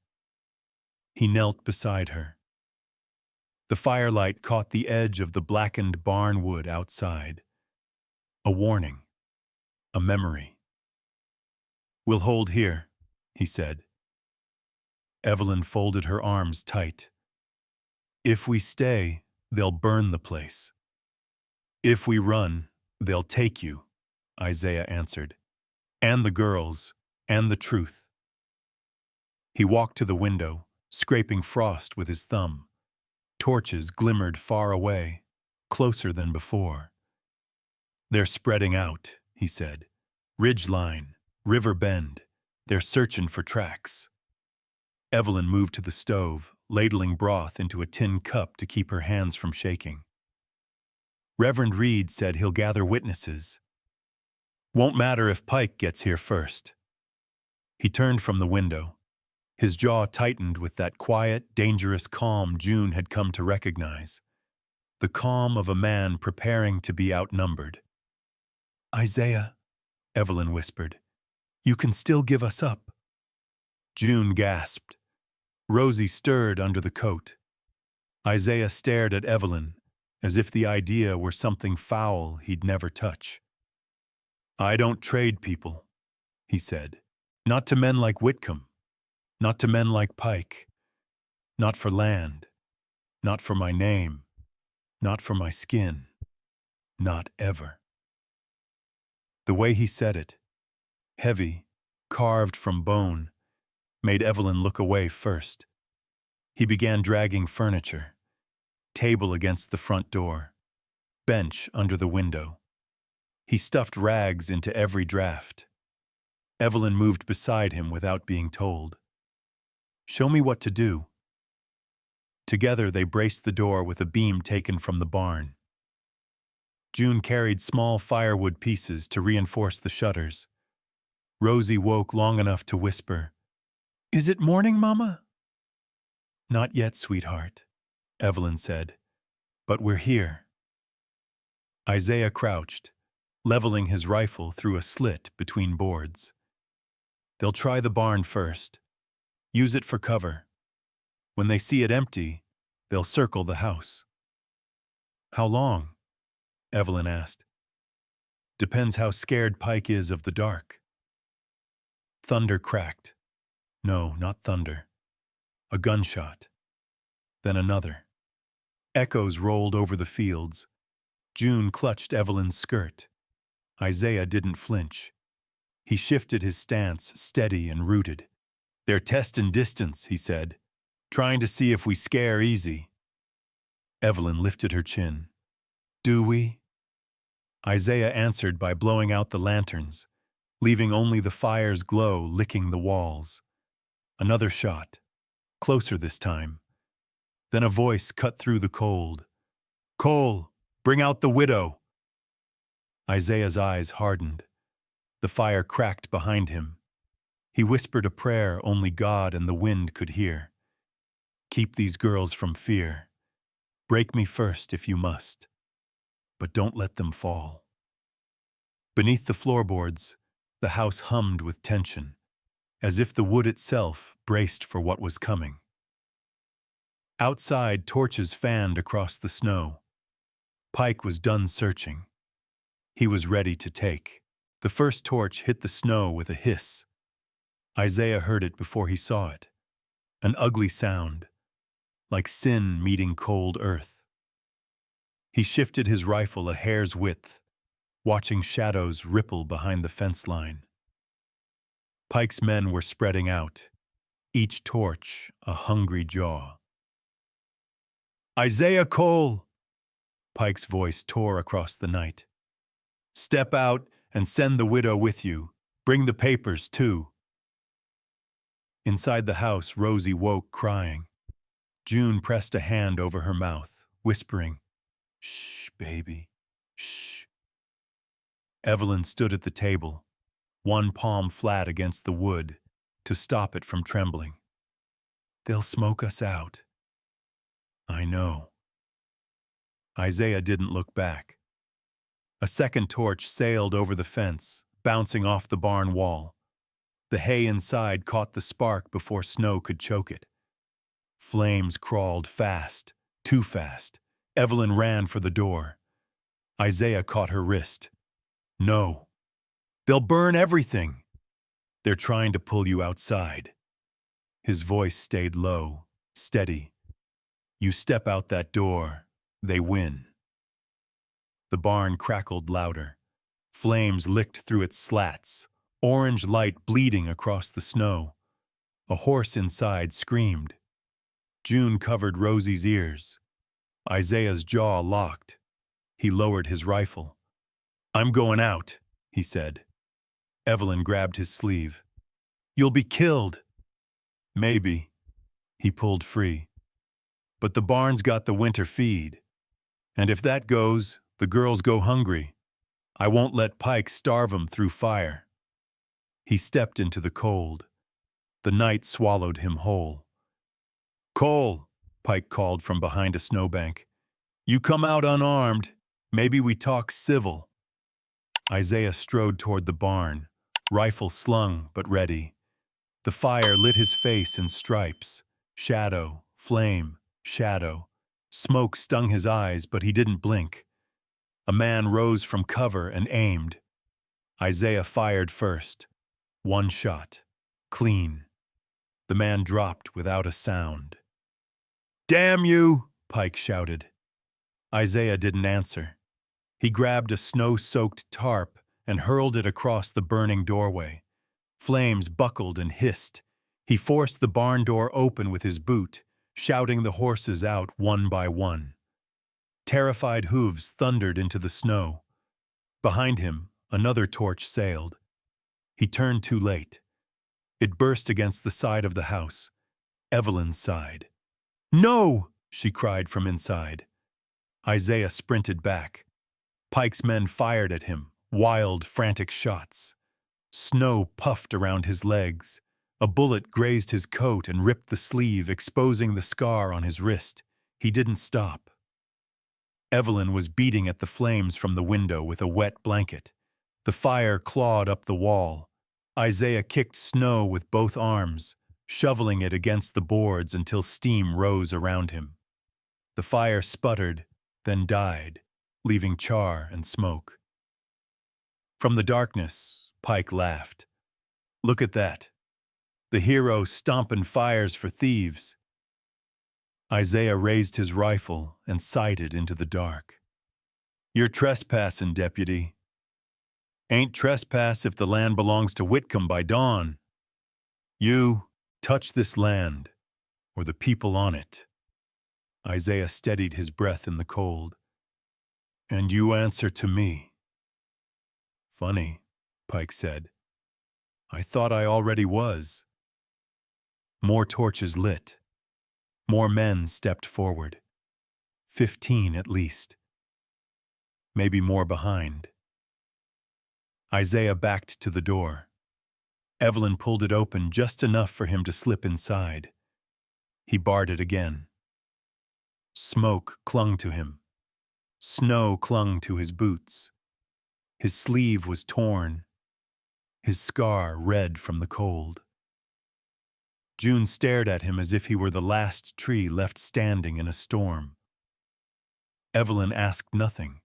He knelt beside her. The firelight caught the edge of the blackened barn wood outside. A warning. A memory. "We'll hold here," he said. Evelyn folded her arms tight. "If we stay, they'll burn the place. If we run, they'll take you," Isaiah answered. "And the girls, and the truth." He walked to the window, scraping frost with his thumb. Torches glimmered far away, closer than before. "They're spreading out," he said. "Ridge line, river bend. They're searching for tracks." Evelyn moved to the stove, ladling broth into a tin cup to keep her hands from shaking. "Reverend Reed said he'll gather witnesses. Won't matter if Pike gets here first." He turned from the window. His jaw tightened with that quiet, dangerous calm June had come to recognize. The calm of a man preparing to be outnumbered. "Isaiah," Evelyn whispered, "you can still give us up." June gasped. Rosie stirred under the coat. Isaiah stared at Evelyn, as if the idea were something foul he'd never touch. "I don't trade people," he said. "Not to men like Whitcomb. Not to men like Pike. Not for land. Not for my name. Not for my skin. Not ever." The way he said it, heavy, carved from bone, made Evelyn look away first. He began dragging furniture. Table against the front door. Bench under the window. He stuffed rags into every draft. Evelyn moved beside him without being told. "Show me what to do." Together they braced the door with a beam taken from the barn. June carried small firewood pieces to reinforce the shutters. Rosie woke long enough to whisper, "Is it morning, Mama?" "Not yet, sweetheart," Evelyn said, "but we're here." Isaiah crouched, leveling his rifle through a slit between boards. "They'll try the barn first. Use it for cover. When they see it empty, they'll circle the house." "How long?" Evelyn asked. "Depends how scared Pike is of the dark." Thunder cracked. No, not thunder. A gunshot. Then another. Echoes rolled over the fields. June clutched Evelyn's skirt. Isaiah didn't flinch. He shifted his stance, steady and rooted. "They're testing distance," he said, "trying to see if we scare easy." Evelyn lifted her chin. "Do we?" Isaiah answered by blowing out the lanterns, leaving only the fire's glow licking the walls. Another shot. Closer this time. Then a voice cut through the cold. "Cole, bring out the widow!" Isaiah's eyes hardened. The fire cracked behind him. He whispered a prayer only God and the wind could hear. "Keep these girls from fear. Break me first if you must, but don't let them fall." Beneath the floorboards, the house hummed with tension, as if the wood itself braced for what was coming. Outside, torches fanned across the snow. Pike was done searching. He was ready to take. The first torch hit the snow with a hiss. Isaiah heard it before he saw it. An ugly sound, like sin meeting cold earth. He shifted his rifle a hair's width, watching shadows ripple behind the fence line. Pike's men were spreading out, each torch a hungry jaw. "Isaiah Cole!" Pike's voice tore across the night. "Step out and send the widow with you. Bring the papers, too." Inside the house, Rosie woke crying. June pressed a hand over her mouth, whispering, "Shh, baby, shh." Evelyn stood at the table, one palm flat against the wood, to stop it from trembling. "They'll smoke us out." "I know." Isaiah didn't look back. A second torch sailed over the fence, bouncing off the barn wall. The hay inside caught the spark before snow could choke it. Flames crawled fast, too fast. Evelyn ran for the door. Isaiah caught her wrist. "No. They'll burn everything. They're trying to pull you outside." His voice stayed low, steady. "You step out that door, they win." The barn crackled louder. Flames licked through its slats, orange light bleeding across the snow. A horse inside screamed. June covered Rosie's ears. Isaiah's jaw locked. He lowered his rifle. "I'm going out," he said. Evelyn grabbed his sleeve. "You'll be killed." "Maybe." He pulled free. "But the barn's got the winter feed. And if that goes, the girls go hungry. I won't let Pike starve 'em through fire." He stepped into the cold. The night swallowed him whole. "Cole," Pike called from behind a snowbank. "You come out unarmed. Maybe we talk civil." Isaiah strode toward the barn, rifle slung but ready. The fire lit his face in stripes. Shadow, flame, shadow. Smoke stung his eyes, but he didn't blink. A man rose from cover and aimed. Isaiah fired first. One shot. Clean. The man dropped without a sound. "Damn you!" Pike shouted. Isaiah didn't answer. He grabbed a snow-soaked tarp and hurled it across the burning doorway. Flames buckled and hissed. He forced the barn door open with his boot, shouting the horses out one by one. Terrified hooves thundered into the snow. Behind him, another torch sailed. He turned too late. It burst against the side of the house, Evelyn's side. "No!" she cried from inside. Isaiah sprinted back. Pike's men fired at him, wild, frantic shots. Snow puffed around his legs. A bullet grazed his coat and ripped the sleeve, exposing the scar on his wrist. He didn't stop. Evelyn was beating at the flames from the window with a wet blanket. The fire clawed up the wall. Isaiah kicked snow with both arms, shoveling it against the boards until steam rose around him. The fire sputtered, then died, leaving char and smoke. From the darkness, Pike laughed. "Look at that. The hero stompin' fires for thieves." Isaiah raised his rifle and sighted into the dark. "You're trespassing, deputy." "Ain't trespass if the land belongs to Whitcomb by dawn." "You touch this land, or the people on it." Isaiah steadied his breath in the cold. "And you answer to me." "Funny," Pike said. "I thought I already was." More torches lit. More men stepped forward. 15 at least. Maybe more behind. Isaiah backed to the door. Evelyn pulled it open just enough for him to slip inside. He barred it again. Smoke clung to him. Snow clung to his boots. His sleeve was torn, his scar red from the cold. June stared at him as if he were the last tree left standing in a storm. Evelyn asked nothing.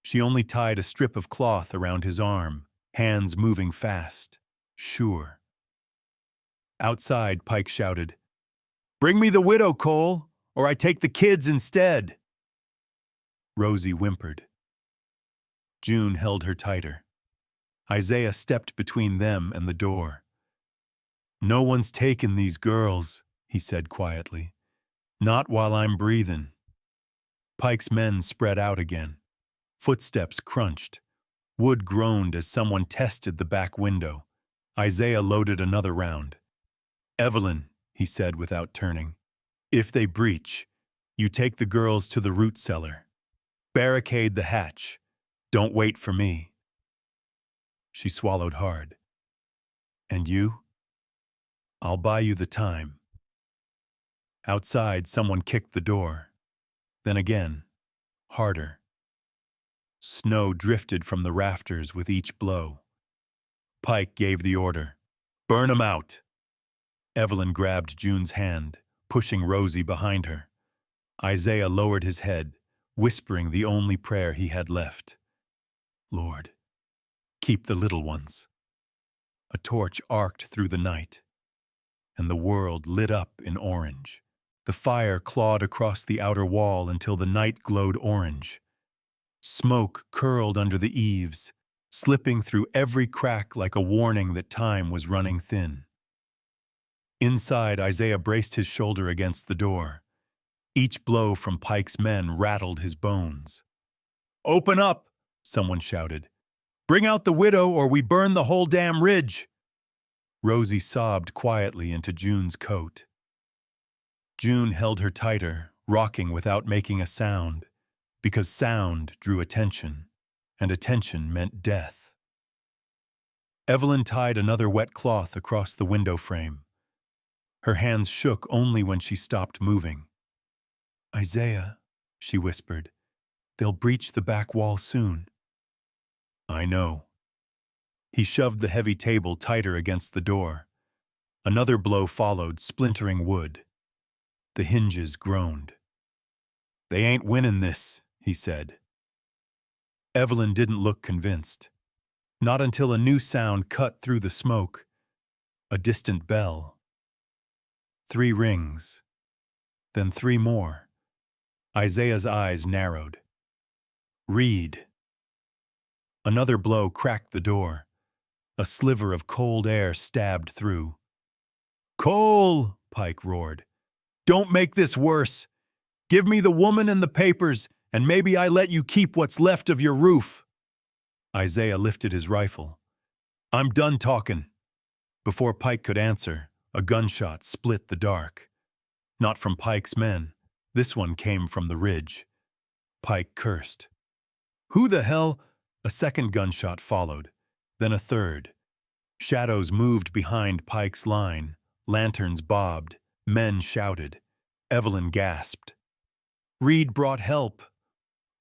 She only tied a strip of cloth around his arm, hands moving fast, sure. Outside, Pike shouted, "Bring me the widow, Cole, or I take the kids instead." Rosie whimpered. June held her tighter. Isaiah stepped between them and the door. "No one's taken these girls," he said quietly. "Not while I'm breathing." Pike's men spread out again. Footsteps crunched. Wood groaned as someone tested the back window. Isaiah loaded another round. "Evelyn," he said without turning, "if they breach, you take the girls to the root cellar. Barricade the hatch. Don't wait for me." She swallowed hard. "And you?" "I'll buy you the time." Outside, someone kicked the door. Then again, harder. Snow drifted from the rafters with each blow. Pike gave the order, "Burn 'em out." Evelyn grabbed June's hand, pushing Rosie behind her. Isaiah lowered his head, whispering the only prayer he had left. "Lord, keep the little ones." A torch arced through the night, and the world lit up in orange. The fire clawed across the outer wall until the night glowed orange. Smoke curled under the eaves, slipping through every crack like a warning that time was running thin. Inside, Isaiah braced his shoulder against the door. Each blow from Pike's men rattled his bones. "Open up!" someone shouted. "Bring out the widow or we burn the whole damn ridge!" Rosie sobbed quietly into June's coat. June held her tighter, rocking without making a sound, because sound drew attention, and attention meant death. Evelyn tied another wet cloth across the window frame. Her hands shook only when she stopped moving. "Isaiah," she whispered, "they'll breach the back wall soon." "I know." He shoved the heavy table tighter against the door. Another blow followed, splintering wood. The hinges groaned. "They ain't winning this," he said. Evelyn didn't look convinced. Not until a new sound cut through the smoke. A distant bell. 3 rings. Then 3 more. Isaiah's eyes narrowed. "Read." Another blow cracked the door. A sliver of cold air stabbed through. "Cole!" Pike roared. "Don't make this worse. Give me the woman and the papers, and maybe I let you keep what's left of your roof." Isaiah lifted his rifle. "I'm done talking." Before Pike could answer, a gunshot split the dark. Not from Pike's men. This one came from the ridge. Pike cursed. "Who the hell?" A second gunshot followed, then a third. Shadows moved behind Pike's line. Lanterns bobbed. Men shouted. Evelyn gasped. "Reed brought help."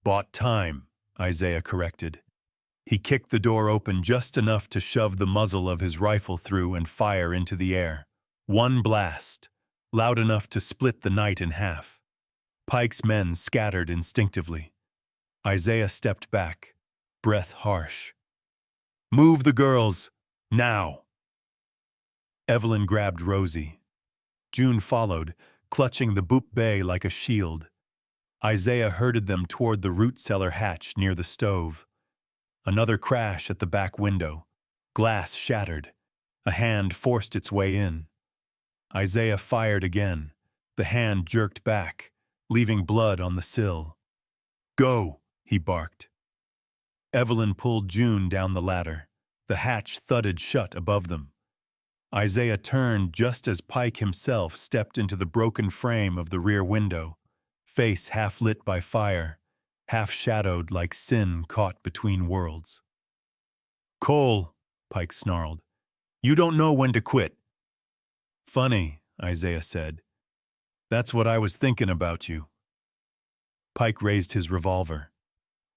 "Bought time," Isaiah corrected. He kicked the door open just enough to shove the muzzle of his rifle through and fire into the air. One blast, loud enough to split the night in half. Pike's men scattered instinctively. Isaiah stepped back, breath harsh. "Move the girls, now!" Evelyn grabbed Rosie. June followed, clutching the boop bay like a shield. Isaiah herded them toward the root cellar hatch near the stove. Another crash at the back window. Glass shattered. A hand forced its way in. Isaiah fired again. The hand jerked back, leaving blood on the sill. "Go," he barked. Evelyn pulled June down the ladder. The hatch thudded shut above them. Isaiah turned just as Pike himself stepped into the broken frame of the rear window, face half lit by fire, half shadowed like sin caught between worlds. "Cole," Pike snarled, "you don't know when to quit." "Funny," Isaiah said. "That's what I was thinking about you." Pike raised his revolver.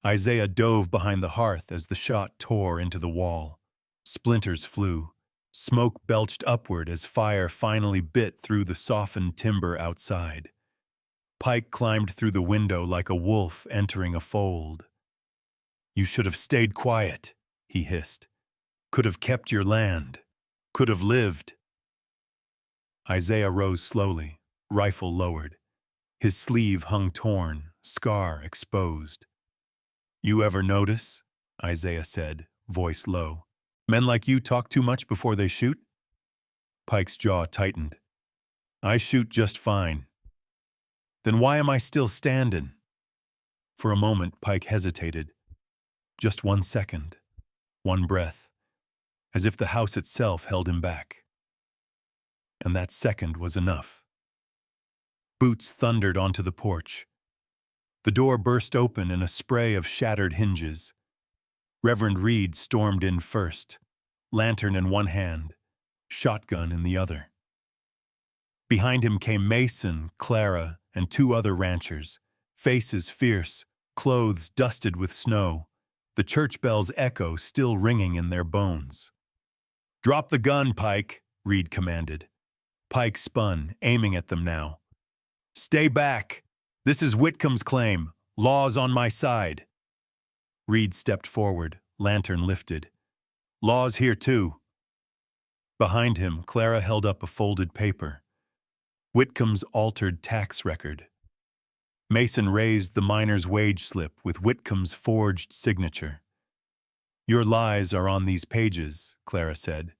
Isaiah dove behind the hearth as the shot tore into the wall. Splinters flew. Smoke belched upward as fire finally bit through the softened timber outside. Pike climbed through the window like a wolf entering a fold. "You should have stayed quiet," he hissed. "Could have kept your land. Could have lived." Isaiah rose slowly, rifle lowered. His sleeve hung torn, scar exposed. "You ever notice," Isaiah said, voice low, "men like you talk too much before they shoot?" Pike's jaw tightened. "I shoot just fine." "Then why am I still standing?" For a moment, Pike hesitated. Just 1 second, one breath, as if the house itself held him back. And that second was enough. Boots thundered onto the porch. The door burst open in a spray of shattered hinges. Reverend Reed stormed in first, lantern in one hand, shotgun in the other. Behind him came Mason, Clara, and 2 other ranchers, faces fierce, clothes dusted with snow, the church bell's echo still ringing in their bones. "Drop the gun, Pike," Reed commanded. Pike spun, aiming at them now. "Stay back. This is Whitcomb's claim. Law's on my side." Reed stepped forward, lantern lifted. "Law's here too." Behind him, Clara held up a folded paper. Whitcomb's altered tax record. Mason raised the miner's wage slip with Whitcomb's forged signature. "Your lies are on these pages," Clara said,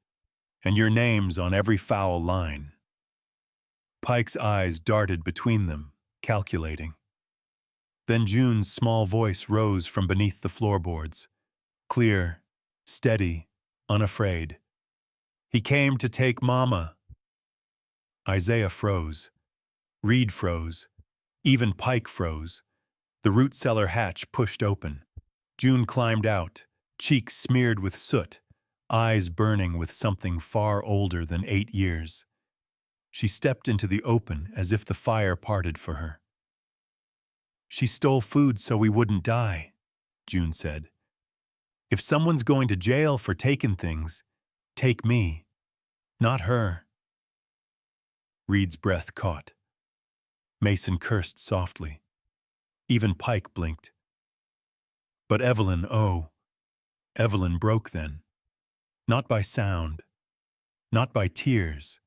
"and your name's on every foul line." Pike's eyes darted between them, calculating. Then June's small voice rose from beneath the floorboards, clear, steady, unafraid. "He came to take Mama." Isaiah froze. Reed froze. Even Pike froze. The root cellar hatch pushed open. June climbed out, cheeks smeared with soot, eyes burning with something far older than 8 years. She stepped into the open as if the fire parted for her. "She stole food so we wouldn't die," June said. "If someone's going to jail for taking things, take me, not her." Reed's breath caught. Mason cursed softly. Even Pike blinked. But Evelyn, Evelyn broke then. Not by sound, not by tears,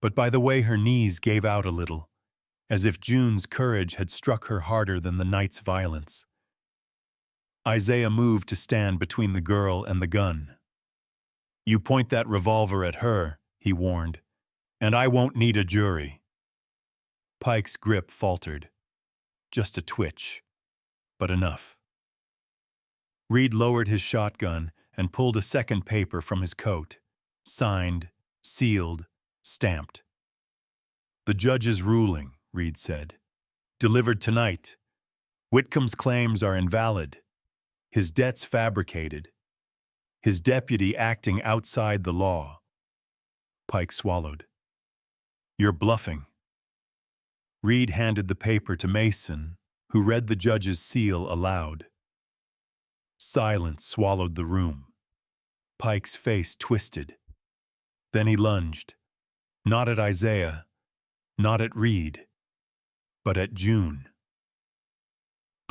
but by the way her knees gave out a little, as if June's courage had struck her harder than the night's violence. Isaiah moved to stand between the girl and the gun. "You point that revolver at her," he warned, "and I won't need a jury." Pike's grip faltered. Just a twitch, but enough. Reed lowered his shotgun and pulled a second paper from his coat, signed, sealed, stamped. "The judge's ruling," Reed said. "Delivered tonight. Whitcomb's claims are invalid. His debts fabricated. His deputy acting outside the law." Pike swallowed. "You're bluffing." Reed handed the paper to Mason, who read the judge's seal aloud. Silence swallowed the room. Pike's face twisted. Then he lunged, not at Isaiah, not at Reed, but at June.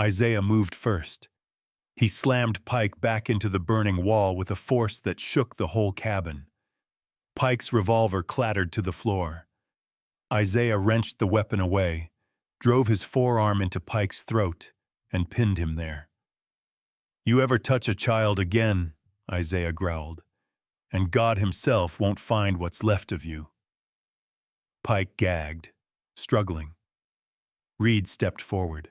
Isaiah moved first. He slammed Pike back into the burning wall with a force that shook the whole cabin. Pike's revolver clattered to the floor. Isaiah wrenched the weapon away, drove his forearm into Pike's throat, and pinned him there. "You ever touch a child again," Isaiah growled, "and God himself won't find what's left of you." Pike gagged, struggling. Reed stepped forward.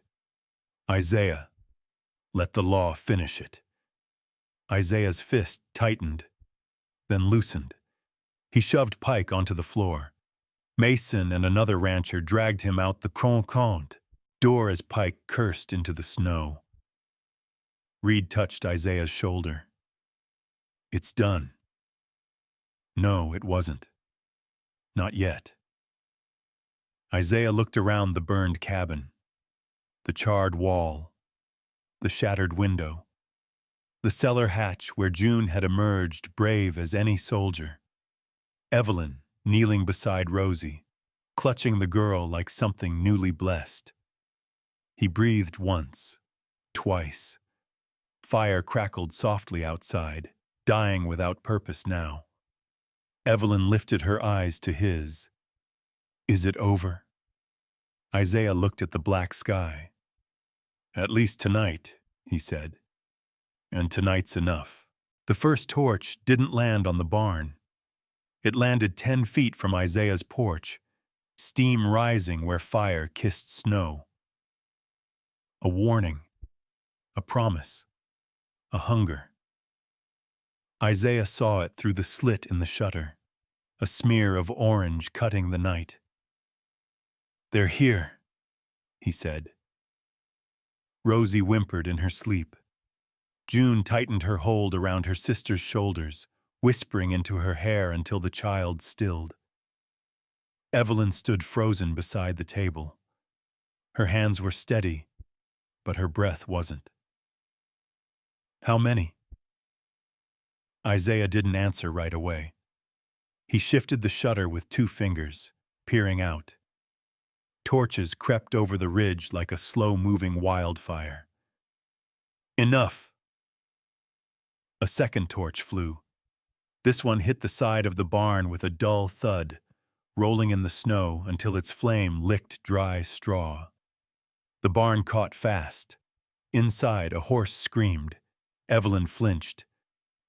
"Isaiah, let the law finish it." Isaiah's fist tightened, then loosened. He shoved Pike onto the floor. Mason and another rancher dragged him out the con door as Pike cursed into the snow. Reed touched Isaiah's shoulder. "It's done." No, it wasn't. Not yet. Isaiah looked around the burned cabin, the charred wall, the shattered window, the cellar hatch where June had emerged brave as any soldier. Evelyn, kneeling beside Rosie, clutching the girl like something newly blessed. He breathed once, twice. Fire crackled softly outside, dying without purpose now. Evelyn lifted her eyes to his. "Is it over?" Isaiah looked at the black sky. "At least tonight," he said. "And tonight's enough." The first torch didn't land on the barn. It landed 10 feet from Isaiah's porch, steam rising where fire kissed snow. A warning, a promise, a hunger. Isaiah saw it through the slit in the shutter, a smear of orange cutting the night. "They're here," he said. Rosie whimpered in her sleep. June tightened her hold around her sister's shoulders, whispering into her hair until the child stilled. Evelyn stood frozen beside the table. Her hands were steady, but her breath wasn't. "How many?" Isaiah didn't answer right away. He shifted the shutter with 2 fingers, peering out. Torches crept over the ridge like a slow-moving wildfire. "Enough!" A second torch flew. This one hit the side of the barn with a dull thud, rolling in the snow until its flame licked dry straw. The barn caught fast. Inside, a horse screamed. Evelyn flinched.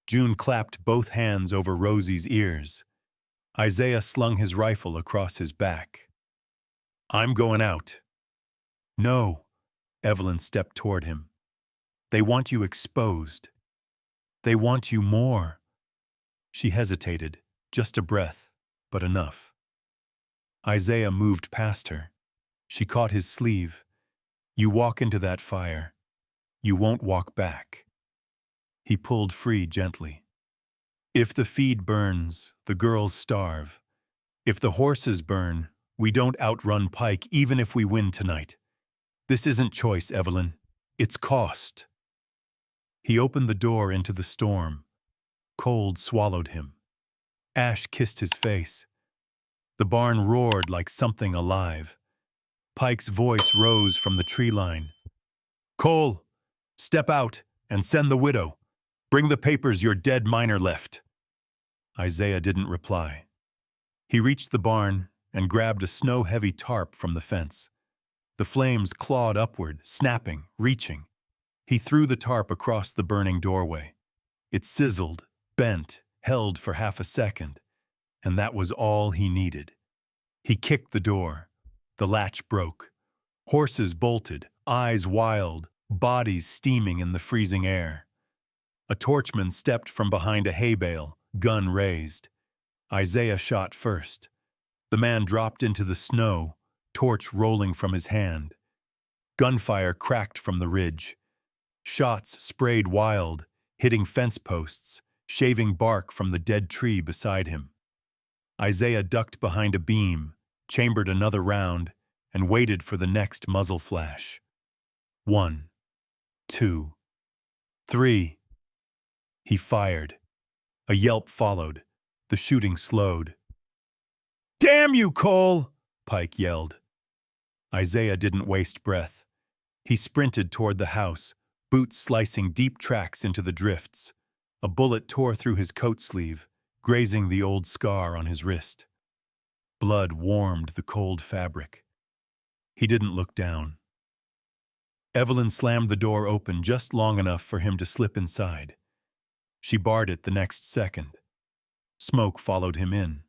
June clapped both hands over Rosie's ears. Isaiah slung his rifle across his back. "I'm going out." "No." Evelyn stepped toward him. "They want you exposed. They want you more." She hesitated, just a breath, but enough. Isaiah moved past her. She caught his sleeve. "You walk into that fire. You won't walk back." He pulled free gently. "If the feed burns, the girls starve. If the horses burn, we don't outrun Pike even if we win tonight. This isn't choice, Evelyn. It's cost." He opened the door into the storm. Cold swallowed him. Ash kissed his face. The barn roared like something alive. Pike's voice rose from the tree line. "Cole, step out and send the widow. Bring the papers your dead miner left." Isaiah didn't reply. He reached the barn and grabbed a snow-heavy tarp from the fence. The flames clawed upward, snapping, reaching. He threw the tarp across the burning doorway. It sizzled, bent, held for half a second, and that was all he needed. He kicked the door. The latch broke. Horses bolted, eyes wild, bodies steaming in the freezing air. A torchman stepped from behind a hay bale, gun raised. Isaiah shot first. The man dropped into the snow, torch rolling from his hand. Gunfire cracked from the ridge. Shots sprayed wild, hitting fence posts, shaving bark from the dead tree beside him. Isaiah ducked behind a beam, chambered another round, and waited for the next muzzle flash. 1, 2, 3. He fired. A yelp followed. The shooting slowed. "Damn you, Cole!" Pike yelled. Isaiah didn't waste breath. He sprinted toward the house, boots slicing deep tracks into the drifts. A bullet tore through his coat sleeve, grazing the old scar on his wrist. Blood warmed the cold fabric. He didn't look down. Evelyn slammed the door open just long enough for him to slip inside. She barred it the next second. Smoke followed him in.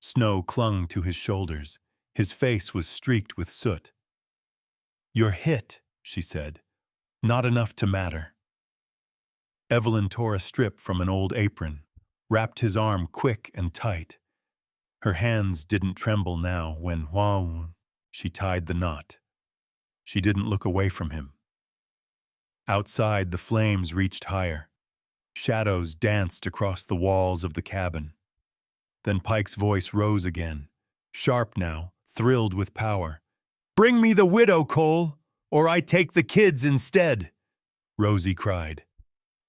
Snow clung to his shoulders. His face was streaked with soot. "You're hit," she said. "Not enough to matter." Evelyn tore a strip from an old apron. wrapped his arm quick and tight. Her hands didn't tremble now when, wow, she tied the knot. She didn't look away from him. Outside, the flames reached higher. Shadows danced across the walls of the cabin. Then Pike's voice rose again, sharp now, thrilled with power. "Bring me the widow, Cole, or I take the kids instead," Rosie cried.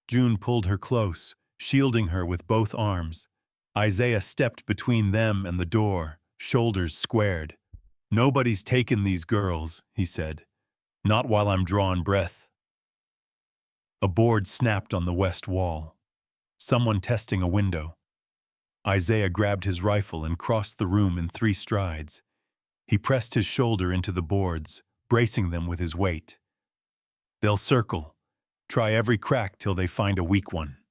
June pulled her close, shielding her with both arms. Isaiah stepped between them and the door, shoulders squared. "Nobody's taken these girls," he said. "Not while I'm drawing breath." A board snapped on the west wall. Someone testing a window. Isaiah grabbed his rifle and crossed the room in 3 strides. He pressed his shoulder into the boards, bracing them with his weight. "They'll circle. Try every crack till they find a weak one."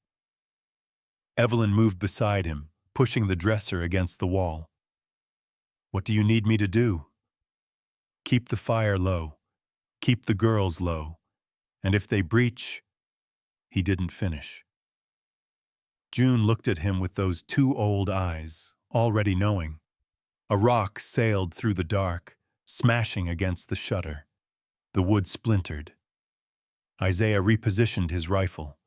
Evelyn moved beside him, pushing the dresser against the wall. "What do you need me to do?" "Keep the fire low. Keep the girls low. And if they breach—" He didn't finish. June looked at him with those 2 old eyes, already knowing. A rock sailed through the dark, smashing against the shutter. The wood splintered. Isaiah repositioned his rifle.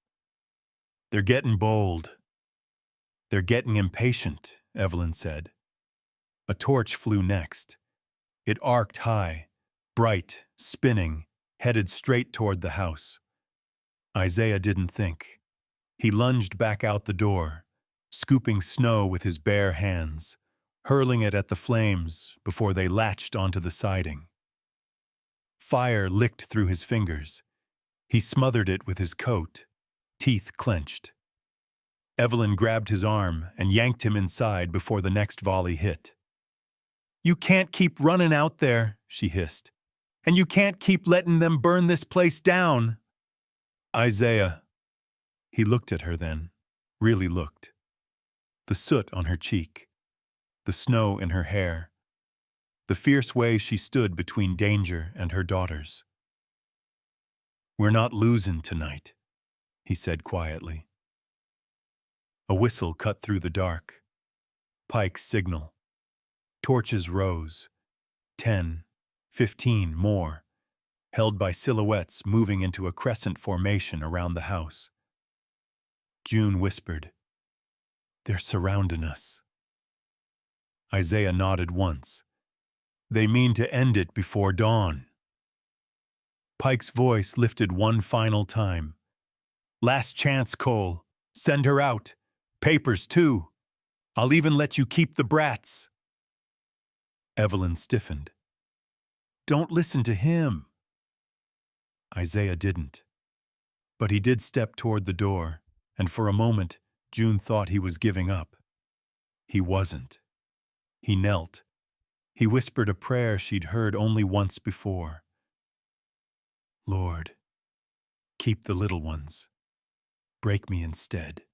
"They're getting bold." "They're getting impatient," Evelyn said. A torch flew next. It arced high, bright, spinning, headed straight toward the house. Isaiah didn't think. He lunged back out the door, scooping snow with his bare hands, hurling it at the flames before they latched onto the siding. Fire licked through his fingers. He smothered it with his coat, teeth clenched. Evelyn grabbed his arm and yanked him inside before the next volley hit. "You can't keep running out there," she hissed. "And you can't keep letting them burn this place down." "Isaiah." He looked at her then, really looked. The soot on her cheek, the snow in her hair, the fierce way she stood between danger and her daughters. "We're not losing tonight," he said quietly. A whistle cut through the dark. Pike's signal. Torches rose. 10, 15 more, held by silhouettes moving into a crescent formation around the house. June whispered, "They're surrounding us." Isaiah nodded once. "They mean to end it before dawn." Pike's voice lifted one final time. "Last chance, Cole. Send her out. Papers, too. I'll even let you keep the brats." Evelyn stiffened. "Don't listen to him." Isaiah didn't. But he did step toward the door, and for a moment, June thought he was giving up. He wasn't. He knelt. He whispered a prayer she'd heard only once before. "Lord, keep the little ones. Break me instead."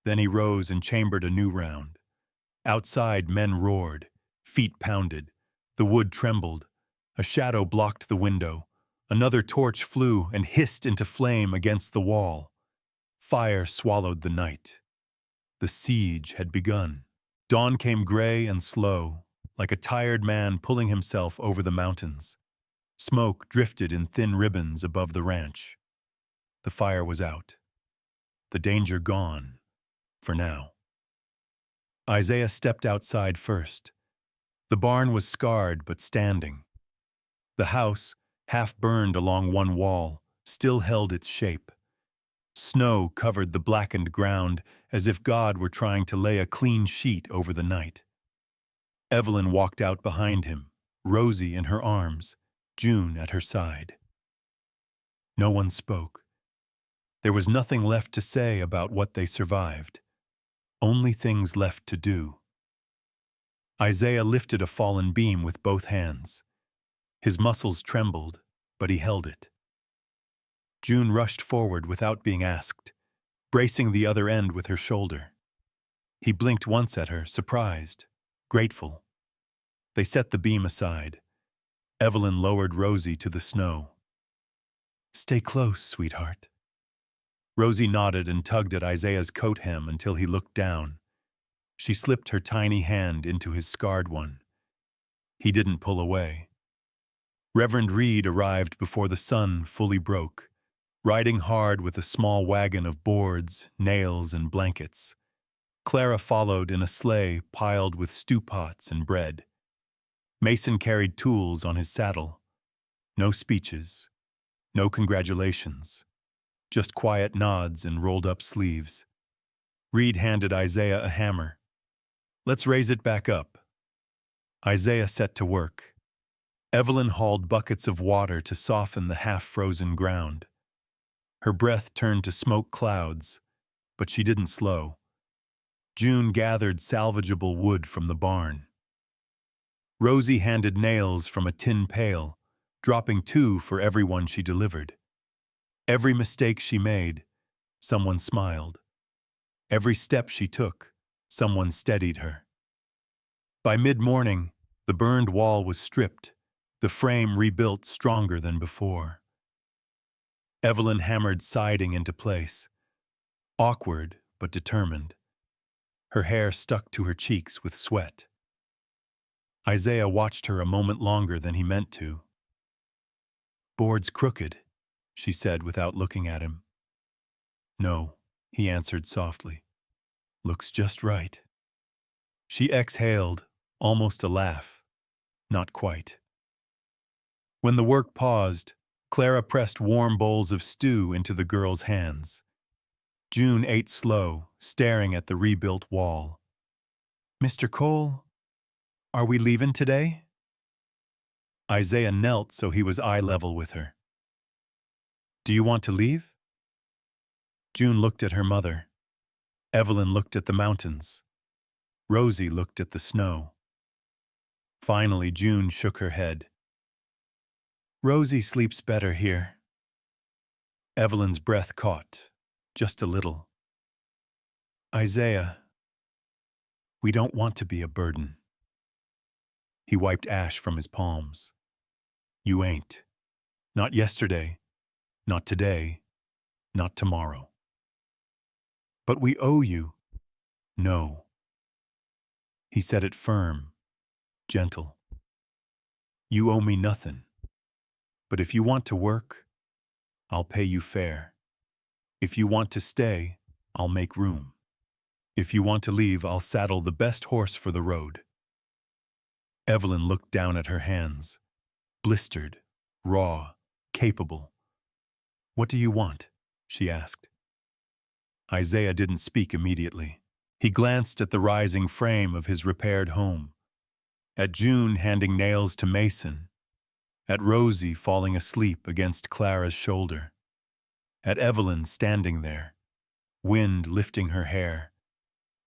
Then he rose and chambered a new round. Outside, men roared, feet pounded. The wood trembled. A shadow blocked the window. Another torch flew and hissed into flame against the wall. Fire swallowed the night. The siege had begun. Dawn came gray and slow, like a tired man pulling himself over the mountains. Smoke drifted in thin ribbons above the ranch. The fire was out. The danger gone, for now. Isaiah stepped outside first. The barn was scarred but standing. The house, half burned along one wall, still held its shape. Snow covered the blackened ground as if God were trying to lay a clean sheet over the night. Evelyn walked out behind him, Rosie in her arms, June at her side. No one spoke. There was nothing left to say about what they survived. Only things left to do. Isaiah lifted a fallen beam with both hands. His muscles trembled, but he held it. June rushed forward without being asked, bracing the other end with her shoulder. He blinked once at her, surprised, grateful. They set the beam aside. Evelyn lowered Rosie to the snow. "Stay close, sweetheart." Rosie nodded and tugged at Isaiah's coat hem until he looked down. She slipped her tiny hand into his scarred one. He didn't pull away. Reverend Reed arrived before the sun fully broke, riding hard with a small wagon of boards, nails, and blankets. Clara followed in a sleigh piled with stew pots and bread. Mason carried tools on his saddle. No speeches, no congratulations, just quiet nods and rolled-up sleeves. Reed handed Isaiah a hammer. "Let's raise it back up." Isaiah set to work. Evelyn hauled buckets of water to soften the half-frozen ground. Her breath turned to smoke clouds, but she didn't slow. June gathered salvageable wood from the barn. Rosie handed nails from a tin pail, dropping 2 for everyone she delivered. Every mistake she made, someone smiled. Every step she took, someone steadied her. By mid-morning, the burned wall was stripped, the frame rebuilt stronger than before. Evelyn hammered siding into place, awkward but determined. Her hair stuck to her cheeks with sweat. Isaiah watched her a moment longer than he meant to. "Board's crooked," she said without looking at him. "No," he answered softly. "Looks just right." She exhaled, almost a laugh. Not quite. When the work paused, Clara pressed warm bowls of stew into the girl's hands. June ate slow, staring at the rebuilt wall. "Mr. Cole, are we leaving today?" Isaiah knelt so he was eye level with her. "Do you want to leave?" June looked at her mother. Evelyn looked at the mountains. Rosie looked at the snow. Finally, June shook her head. "Rosie sleeps better here." Evelyn's breath caught, just a little. "Isaiah, we don't want to be a burden." He wiped ash from his palms. "You ain't. Not yesterday, not today, not tomorrow. But we owe you." "No." He said it firm, gentle. "You owe me nothing. But if you want to work, I'll pay you fair. If you want to stay, I'll make room. If you want to leave, I'll saddle the best horse for the road." Evelyn looked down at her hands, blistered, raw, capable. "What do you want?" she asked. Isaiah didn't speak immediately. He glanced at the rising frame of his repaired home, at June handing nails to Mason, at Rosie falling asleep against Clara's shoulder, at Evelyn standing there, wind lifting her hair,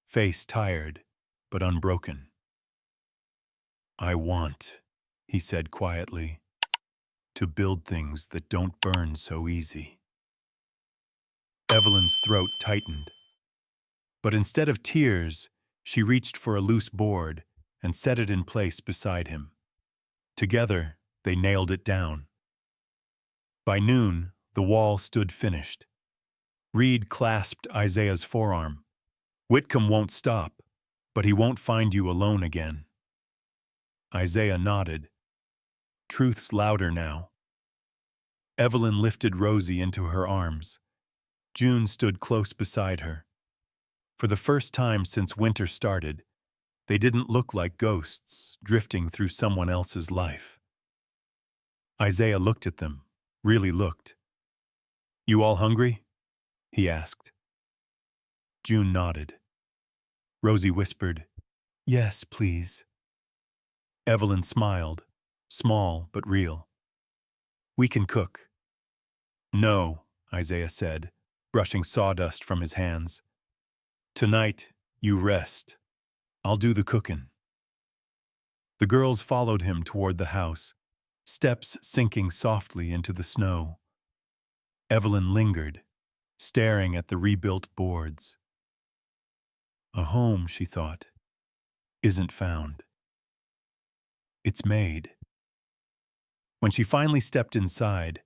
face tired but unbroken. "I want," he said quietly, "to build things that don't burn so easy." Evelyn's throat tightened. But instead of tears, she reached for a loose board and set it in place beside him. Together, they nailed it down. By noon, the wall stood finished. Reed clasped Isaiah's forearm. "Whitcomb won't stop, but he won't find you alone again." Isaiah nodded. Truth's louder now. Evelyn lifted Rosie into her arms. June stood close beside her. For the first time since winter started, they didn't look like ghosts drifting through someone else's life. Isaiah looked at them, really looked. "You all hungry?" he asked. June nodded. Rosie whispered, "Yes, please." Evelyn smiled, small but real. "We can cook." "No," Isaiah said, brushing sawdust from his hands. "Tonight, you rest. I'll do the cookin'." The girls followed him toward the house, steps sinking softly into the snow. Evelyn lingered, staring at the rebuilt boards. A home, she thought, isn't found. It's made. When she finally stepped inside,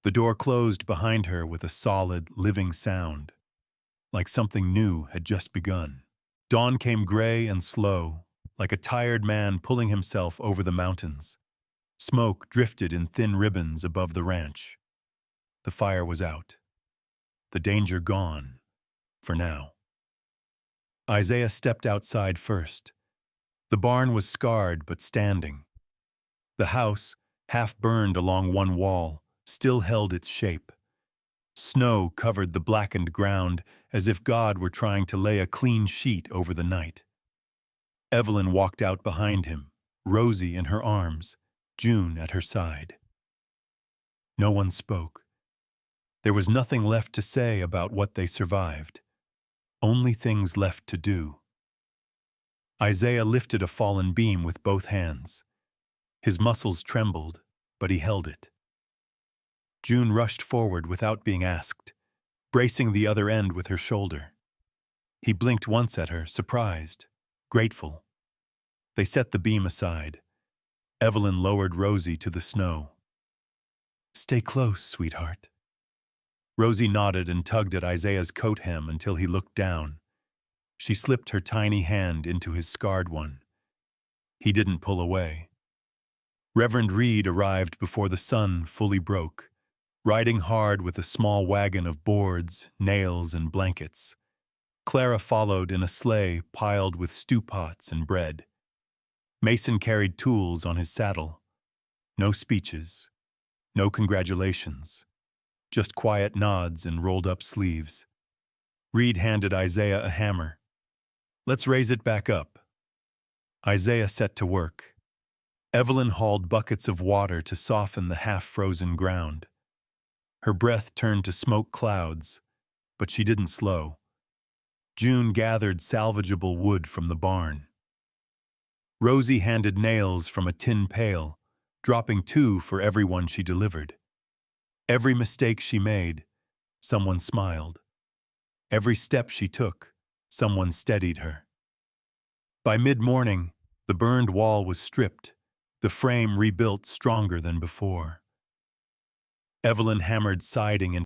The door closed behind her with a solid, living sound, like something new had just begun. Dawn came gray and slow, like a tired man pulling himself over the mountains. Smoke drifted in thin ribbons above the ranch. The fire was out. The danger gone, for now. Isaiah stepped outside first. The barn was scarred but standing. The house, half burned along one wall, still held its shape. Snow covered the blackened ground as if God were trying to lay a clean sheet over the night. Evelyn walked out behind him, Rosie in her arms, June at her side. No one spoke. There was nothing left to say about what they survived. Only things left to do. Isaiah lifted a fallen beam with both hands. His muscles trembled, but he held it. June rushed forward without being asked, bracing the other end with her shoulder. He blinked once at her, surprised, grateful. They set the beam aside. Evelyn lowered Rosie to the snow. "Stay close, sweetheart." Rosie nodded and tugged at Isaiah's coat hem until he looked down. She slipped her tiny hand into his scarred one. He didn't pull away. Reverend Reed arrived before the sun fully broke, riding hard with a small wagon of boards, nails, and blankets. Clara followed in a sleigh piled with stew pots and bread. Mason carried tools on his saddle. No speeches, no congratulations, just quiet nods and rolled-up sleeves. Reed handed Isaiah a hammer. "Let's raise it back up." Isaiah set to work. Evelyn hauled buckets of water to soften the half-frozen ground. Her breath turned to smoke clouds, but she didn't slow. June gathered salvageable wood from the barn. Rosie handed nails from a tin pail, dropping 2 for every one she delivered. Every mistake she made, someone smiled. Every step she took, someone steadied her. By mid-morning, the burned wall was stripped, the frame rebuilt stronger than before. Evelyn hammered siding and